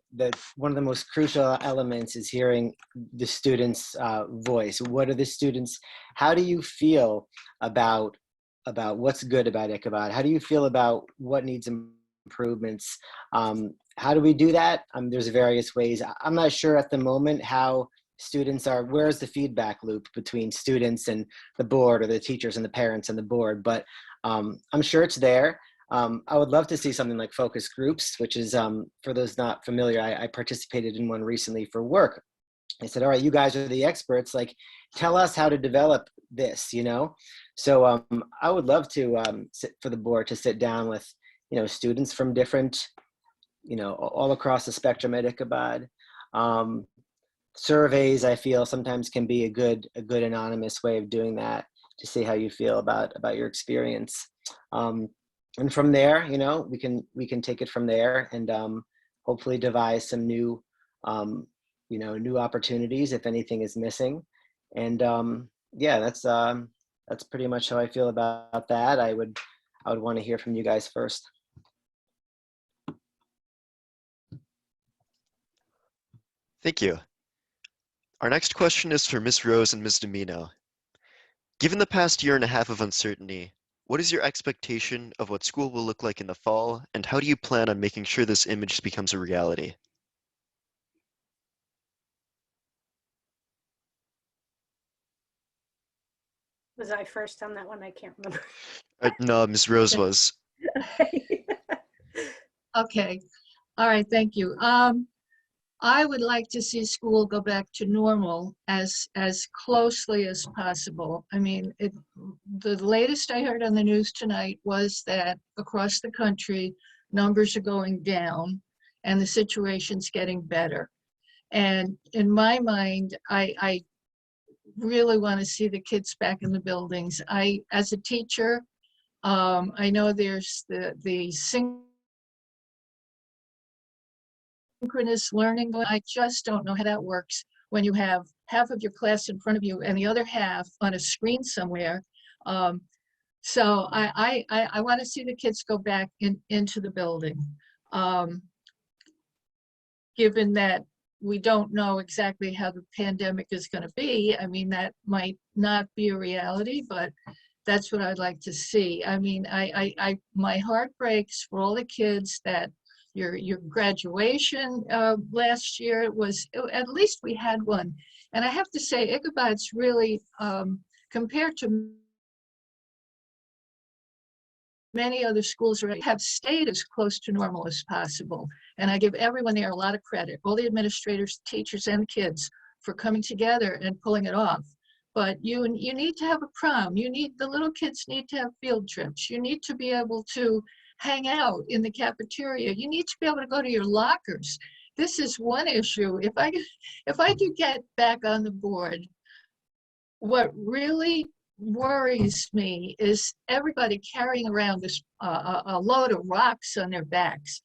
one of the most crucial elements is hearing the students' voice. What are the students? How do you feel about what's good about Ichabod? How do you feel about what needs improvements? How do we do that? There's various ways. I'm not sure at the moment how students are, where's the feedback loop between students and the board, or the teachers and the parents and the board, but I'm sure it's there. I would love to see something like focus groups, which is, for those not familiar, I participated in one recently for work. I said, all right, you guys are the experts, like, tell us how to develop this, you know? So I would love to, for the board to sit down with, you know, students from different, you know, all across the spectrum at Ichabod. Surveys, I feel, sometimes can be a good anonymous way of doing that, to see how you feel about your experience. And from there, you know, we can take it from there, and hopefully devise some new, you know, new opportunities if anything is missing. And yeah, that's pretty much how I feel about that. I would want to hear from you guys first. Thank you. Our next question is for Ms. Rose and Ms. Domino. Given the past year and a half of uncertainty, what is your expectation of what school will look like in the fall, and how do you plan on making sure this image becomes a reality? Was I first on that one? I can't remember. No, Ms. Rose was. Okay. All right. Thank you. I would like to see school go back to normal as closely as possible. I mean, the latest I heard on the news tonight was that across the country, numbers are going down and the situation's getting better. And in my mind, I really want to see the kids back in the buildings. As a teacher, I know there's the synchronous learning. I just don't know how that works when you have half of your class in front of you and the other half on a screen somewhere. So I want to see the kids go back into the building. Given that we don't know exactly how the pandemic is going to be, I mean, that might not be a reality, but that's what I'd like to see. I mean, my heart breaks for all the kids that your graduation last year was, at least we had one. And I have to say, Ichabod's really, compared to many other schools, have stayed as close to normal as possible. And I give everyone there a lot of credit, all the administrators, teachers, and kids, for coming together and pulling it off. But you need to have a prom. The little kids need to have field trips. You need to be able to hang out in the cafeteria. You need to be able to go to your lockers. This is one issue. If I do get back on the board, what really worries me is everybody carrying around this a load of rocks on their backs.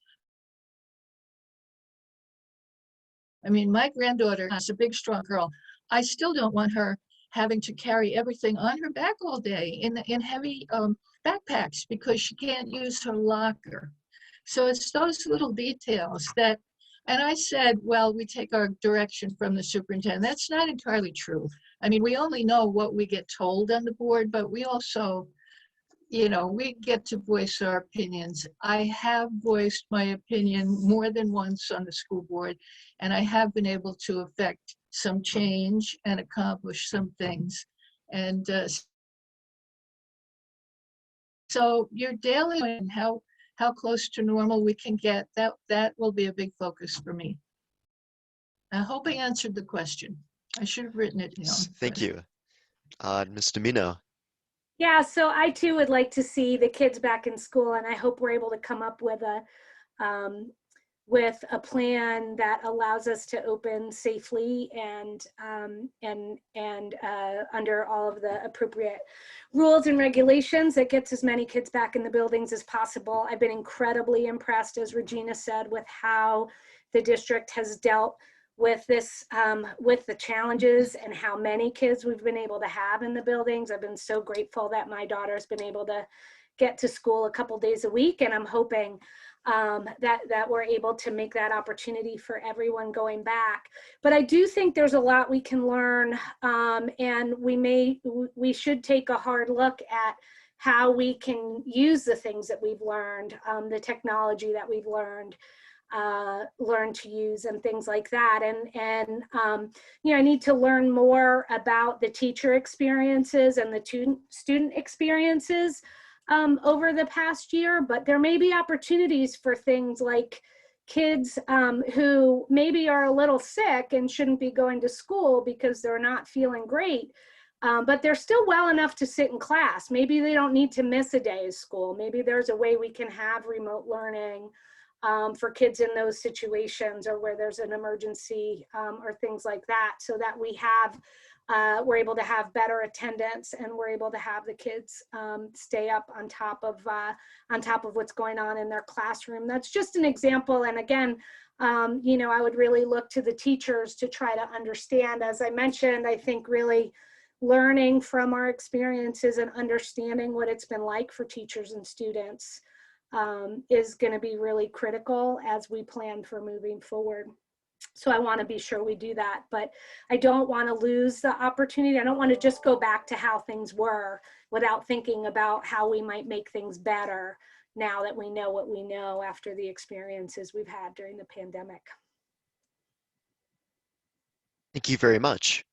I mean, my granddaughter is a big, strong girl. I still don't want her having to carry everything on her back all day in heavy backpacks because she can't use her locker. So it's those little details that, and I said, well, we take our direction from the superintendent. That's not entirely true. I mean, we only know what we get told on the board, but we also, you know, we get to voice our opinions. I have voiced my opinion more than once on the school board, and I have been able to affect some change and accomplish some things. And so your daily and how close to normal we can get, that will be a big focus for me. I hope I answered the question. I should have written it down. Thank you. Ms. Domino. Yeah, so I too would like to see the kids back in school, and I hope we're able to come up with a plan that allows us to open safely and under all of the appropriate rules and regulations that gets as many kids back in the buildings as possible. I've been incredibly impressed, as Regina said, with how the district has dealt with this, with the challenges and how many kids we've been able to have in the buildings. I've been so grateful that my daughter's been able to get to school a couple days a week, and I'm hoping that we're able to make that opportunity for everyone going back. But I do think there's a lot we can learn, and we should take a hard look at how we can use the things that we've learned, the technology that we've learned to use and things like that. And you know, I need to learn more about the teacher experiences and the student experiences over the past year, but there may be opportunities for things like kids who maybe are a little sick and shouldn't be going to school because they're not feeling great, but they're still well enough to sit in class. Maybe they don't need to miss a day of school. Maybe there's a way we can have remote learning for kids in those situations, or where there's an emergency or things like that, so that we're able to have better attendance, and we're able to have the kids stay up on top of what's going on in their classroom. That's just an example. And again, you know, I would really look to the teachers to try to understand. As I mentioned, I think really learning from our experiences and understanding what it's been like for teachers and students is going to be really critical as we plan for moving forward. So I want to be sure we do that, but I don't want to lose the opportunity. I don't want to just go back to how things were without thinking about how we might make things better now that we know what we know after the experiences we've had during the pandemic. Thank you very much.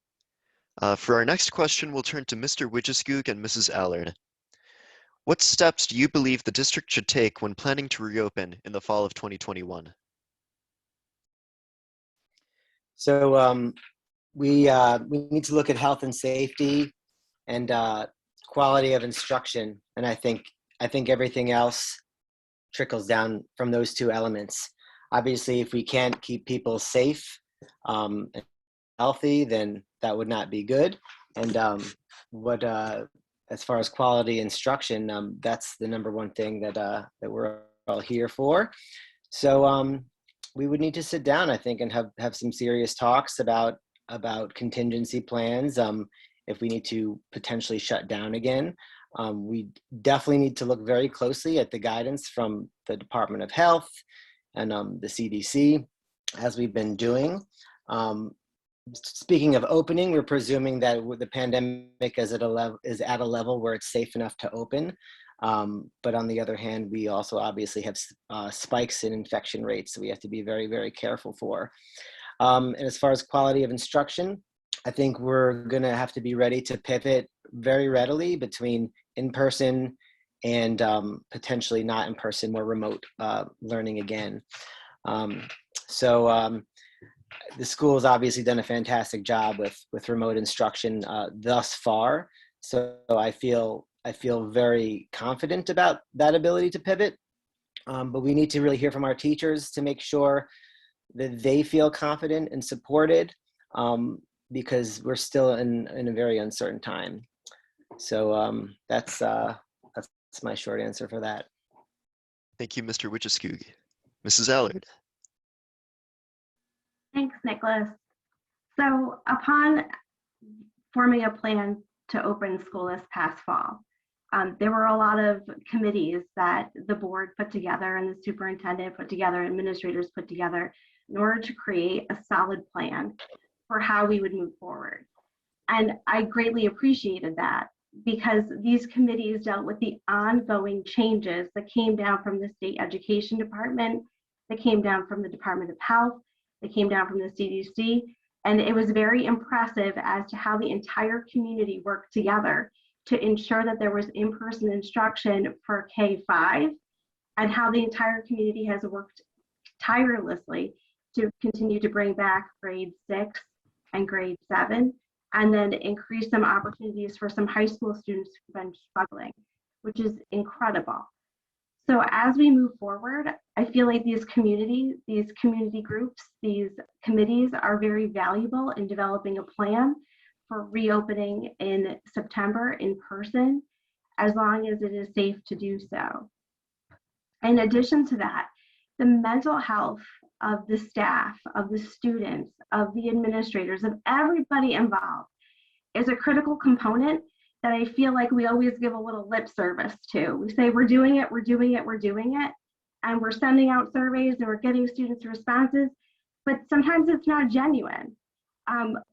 For our next question, we'll turn to Mr. Wijiskug and Mrs. Allard. What steps do you believe the district should take when planning to reopen in the fall of 2021? So we need to look at health and safety and quality of instruction, and I think everything else trickles down from those two elements. Obviously, if we can't keep people safe and healthy, then that would not be good. And as far as quality instruction, that's the number one thing that we're all here for. So we would need to sit down, I think, and have some serious talks about contingency plans if we need to potentially shut down again. We definitely need to look very closely at the guidance from the Department of Health and the CDC, as we've been doing. Speaking of opening, we're presuming that the pandemic is at a level where it's safe enough to open. But on the other hand, we also obviously have spikes in infection rates, so we have to be very, very careful for. And as far as quality of instruction, I think we're going to have to be ready to pivot very readily between in-person and potentially not in-person, more remote learning again. The school has obviously done a fantastic job with remote instruction thus far. So I feel very confident about that ability to pivot. But we need to really hear from our teachers to make sure that they feel confident and supported, because we're still in a very uncertain time. So that's my short answer for that. Thank you, Mr. Wijiskug. Mrs. Allard. Thanks, Nicholas. So upon forming a plan to open school this past fall, there were a lot of committees that the board put together and the superintendent put together, administrators put together in order to create a solid plan for how we would move forward. And I greatly appreciated that, because these committees dealt with the ongoing changes that came down from the state education department, that came down from the Department of Health, that came down from the CDC. And it was very impressive as to how the entire community worked together to ensure that there was in-person instruction for K-5, and how the entire community has worked tirelessly to continue to bring back grade 6 and grade 7, and then increase some opportunities for some high school students who've been struggling, which is incredible. So as we move forward, I feel like these community groups, these committees are very valuable in developing a plan for reopening in September in person, as long as it is safe to do so. In addition to that, the mental health of the staff, of the students, of the administrators, of everybody involved is a critical component that I feel like we always give a little lip service to. We say we're doing it, we're doing it, we're doing it, and we're sending out surveys and we're getting students' responses, but sometimes it's not genuine.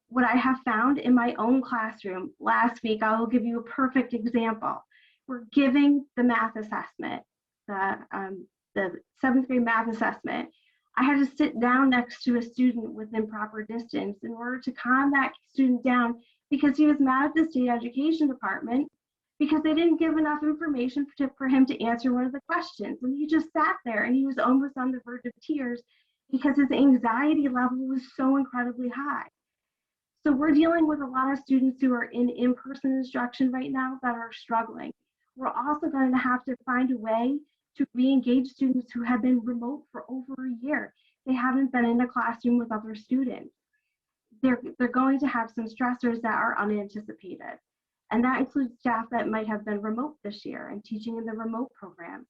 What I have found in my own classroom last week, I will give you a perfect example. We're giving the math assessment, the 7th grade math assessment. I had to sit down next to a student within proper distance in order to calm that student down because he was mad at the state education department because they didn't give enough information for him to answer one of the questions. And he just sat there and he was almost on the verge of tears because his anxiety level was so incredibly high. So we're dealing with a lot of students who are in-person instruction right now that are struggling. We're also going to have to find a way to re-engage students who have been remote for over a year. They haven't been in a classroom with other students. They're going to have some stressors that are unanticipated. And that includes staff that might have been remote this year and teaching in the remote program.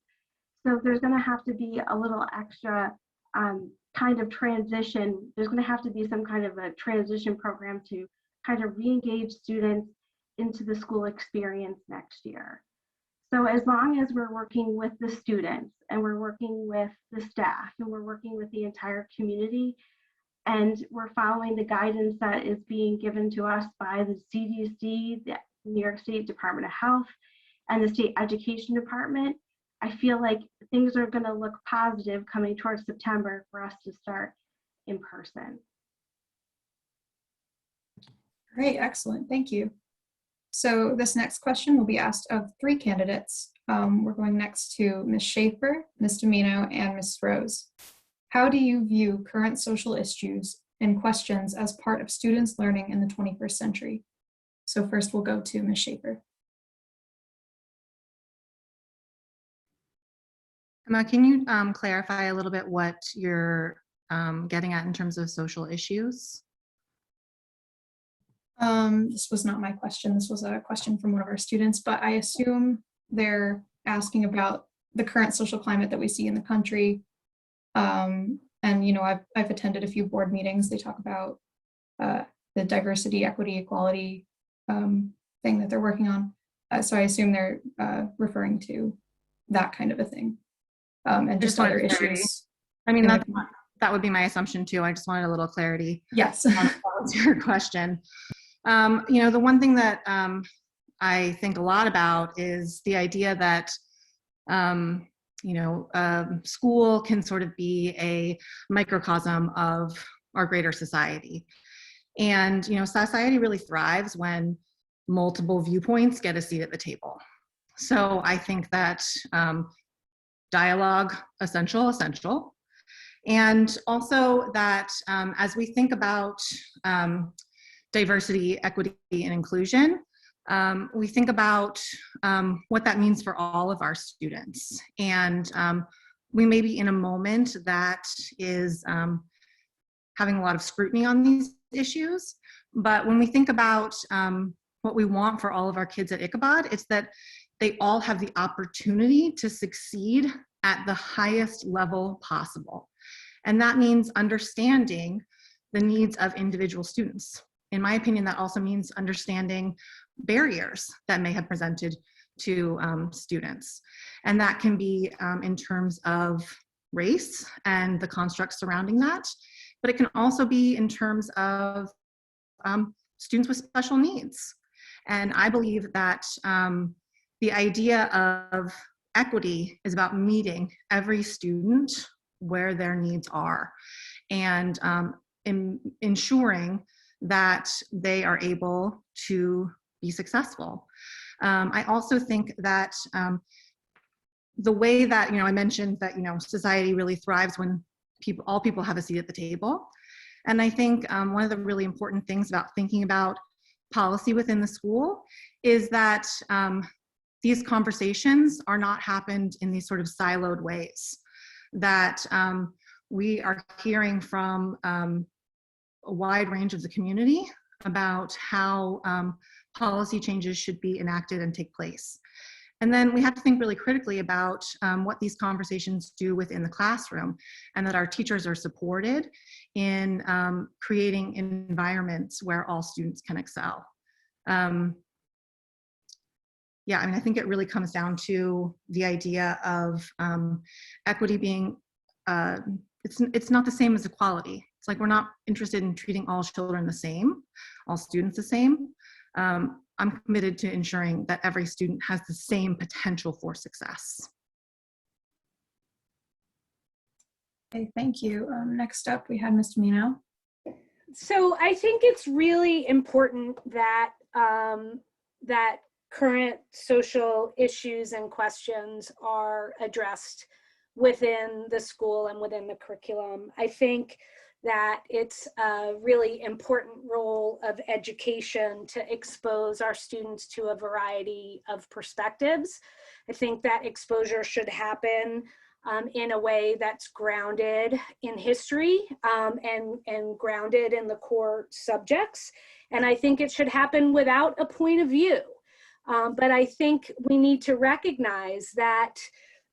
So there's going to have to be a little extra kind of transition. There's going to have to be some kind of a transition program to kind of re-engage students into the school experience next year. So as long as we're working with the students and we're working with the staff and we're working with the entire community and we're following the guidance that is being given to us by the CDC, the New York State Department of Health, and the State Education Department, I feel like things are going to look positive coming towards September for us to start in person. Great, excellent, thank you. So this next question will be asked of 3 candidates. We're going next to Ms. Schaefer, Ms. Domino, and Ms. Rose. How do you view current social issues and questions as part of students learning in the 21st century? So first we'll go to Ms. Schaefer. Emma, can you clarify a little bit what you're getting at in terms of social issues? This was not my question. This was a question from one of our students, but I assume they're asking about the current social climate that we see in the country. And you know, I've attended a few board meetings. They talk about the diversity, equity, equality thing that they're working on. So I assume they're referring to that kind of a thing. And just other issues. I mean, that would be my assumption too. I just wanted a little clarity. Yes. On your question. You know, the one thing that I think a lot about is the idea that, you know, school can sort of be a microcosm of our greater society. And, you know, society really thrives when multiple viewpoints get a seat at the table. So I think that dialogue, essential. And also that as we think about diversity, equity, and inclusion, we think about what that means for all of our students. And we may be in a moment that is having a lot of scrutiny on these issues. But when we think about what we want for all of our kids at Ichabod, it's that they all have the opportunity to succeed at the highest level possible. And that means understanding the needs of individual students. In my opinion, that also means understanding barriers that may have presented to students. And that can be in terms of race and the constructs surrounding that, but it can also be in terms of students with special needs. And I believe that the idea of equity is about meeting every student where their needs are and ensuring that they are able to be successful. I also think that the way that, you know, I mentioned that, you know, society really thrives when all people have a seat at the table. And I think one of the really important things about thinking about policy within the school is that these conversations are not happened in these sort of siloed ways, that we are hearing from a wide range of the community about how policy changes should be enacted and take place. And then we have to think really critically about what these conversations do within the classroom, and that our teachers are supported in creating environments where all students can excel. Yeah, I mean, I think it really comes down to the idea of equity being, it's not the same as equality. It's like we're not interested in treating all children the same, all students the same. I'm committed to ensuring that every student has the same potential for success. Okay, thank you. Next up, we had Ms. Domino. So I think it's really important that that current social issues and questions are addressed within the school and within the curriculum. I think that it's a really important role of education to expose our students to a variety of perspectives. I think that exposure should happen in a way that's grounded in history and grounded in the core subjects. And I think it should happen without a point of view. But I think we need to recognize that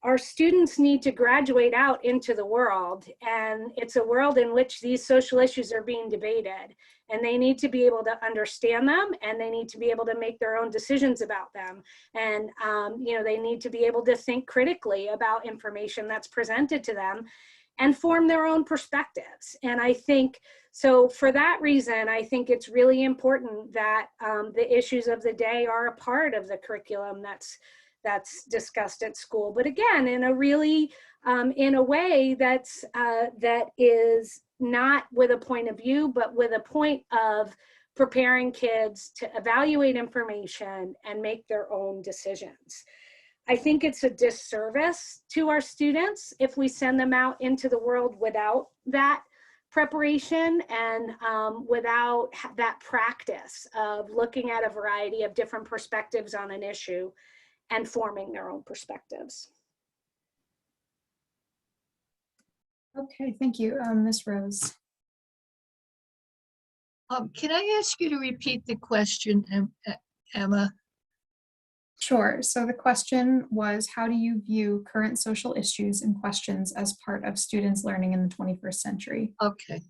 our students need to graduate out into the world, and it's a world in which these social issues are being debated, and they need to be able to understand them, and they need to be able to make their own decisions about them. And you know, they need to be able to think critically about information that's presented to them and form their own perspectives. And I think, so for that reason, I think it's really important that the issues of the day are a part of the curriculum that's discussed at school. But again, in a really, in a way that's, that is not with a point of view, but with a point of preparing kids to evaluate information and make their own decisions. I think it's a disservice to our students if we send them out into the world without that preparation and without that practice of looking at a variety of different perspectives on an issue and forming their own perspectives. Okay, thank you. Ms. Rose. Can I ask you to repeat the question, Emma? Sure. So the question was, how do you view current social issues and questions as part of students learning in the 21st century? Okay.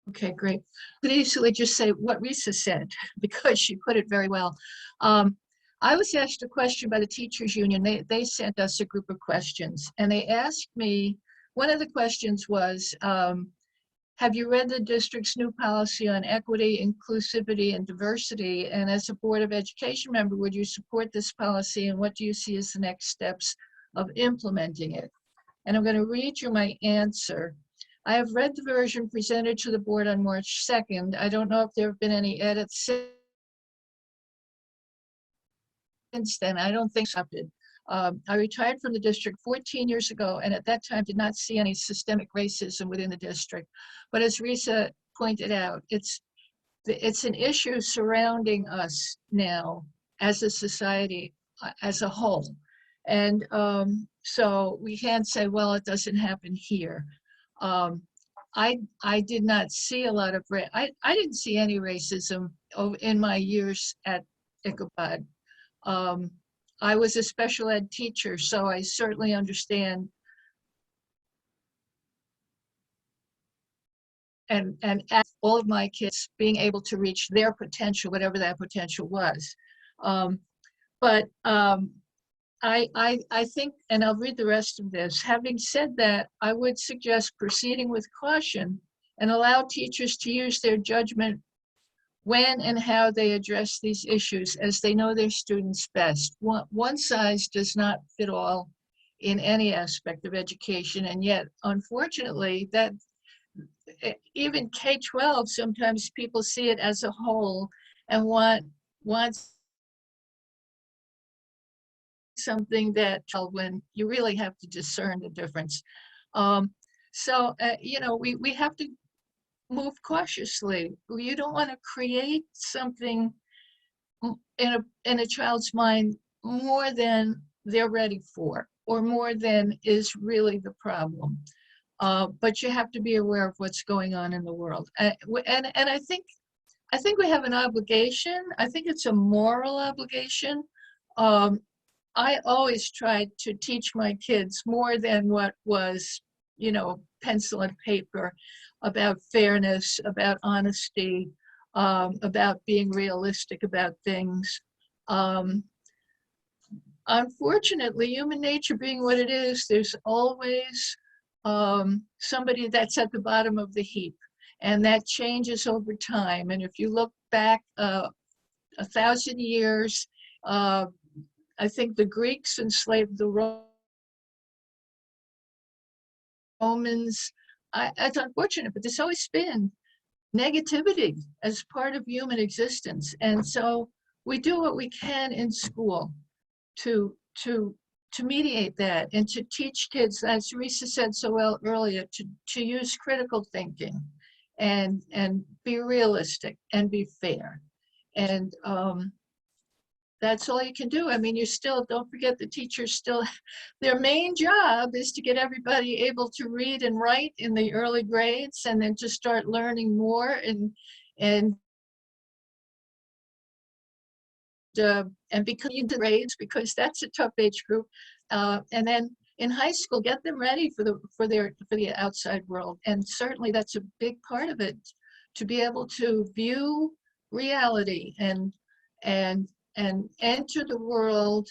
Okay, great. I could easily just say what Risa said because she put it very well. I was asked a question by the teachers union. They sent us a group of questions, and they asked me, one of the questions was, have you read the district's new policy on equity, inclusivity, and diversity? And as a Board of Education member, would you support this policy, and what do you see as the next steps of implementing it? And I'm going to read you my answer. I have read the version presented to the board on March 2nd. I don't know if there have been any edits since then. I don't think so. I retired from the district 14 years ago, and at that time did not see any systemic racism within the district. But as Risa pointed out, it's an issue surrounding us now as a society as a whole. And so we can't say, well, it doesn't happen here. I did not see a lot of, I didn't see any racism in my years at Ichabod. I was a special ed teacher, so I certainly understand and all of my kids being able to reach their potential, whatever that potential was. But I think, and I'll read the rest of this, having said that, I would suggest proceeding with caution and allow teachers to use their judgment when and how they address these issues as they know their students best. One size does not fit all in any aspect of education, and yet, unfortunately, that even K-12, sometimes people see it as a whole and want something that, when you really have to discern the difference. You know, we have to move cautiously. You don't want to create something in a child's mind more than they're ready for, or more than is really the problem. But you have to be aware of what's going on in the world. And I think I think we have an obligation. I think it's a moral obligation. I always tried to teach my kids more than what was, pencil and paper, about fairness, about honesty, about being realistic about things. Unfortunately, human nature being what it is, there's always somebody that's at the bottom of the heap, and that changes over time. And if you look back 1,000 years, I think the Greeks enslaved the Romans. It's unfortunate, but there's always been negativity as part of human existence. And so we do what we can in school to mediate that and to teach kids, as Risa said so well earlier, to use critical thinking and be realistic and be fair. And that's all you can do. I mean, don't forget the teachers still, their main job is to get everybody able to read and write in the early grades, and then to start learning more and becoming the grades, because that's a tough age group. And then in high school, get them ready for the outside world. And certainly that's a big part of it, to be able to view reality and enter the world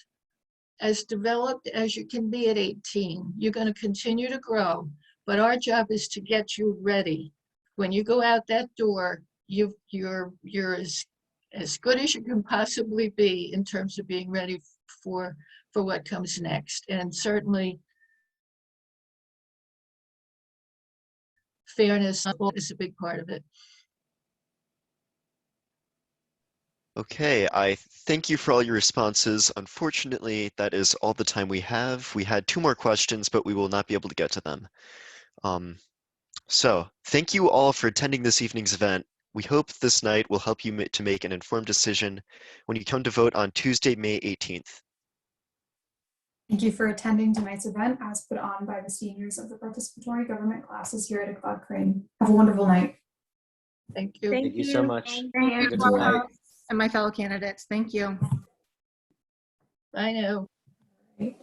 as developed as you can be at 18. You're going to continue to grow, but our job is to get you ready. When you go out that door, you're as good as you can possibly be in terms of being ready for what comes next. And certainly fairness is a big part of it. Okay, I thank you for all your responses. Unfortunately, that is all the time we have. We had 2 more questions, but we will not be able to get to them. So thank you all for attending this evening's event. We hope this night will help you to make an informed decision when you come to vote on Tuesday, May 18th. Thank you for attending tonight's event as put on by the seniors of the participatory government classes here at Ichabod Crane. Have a wonderful night. Thank you. Thank you so much. Thank you. Good night. And my fellow candidates, thank you. I know. Right.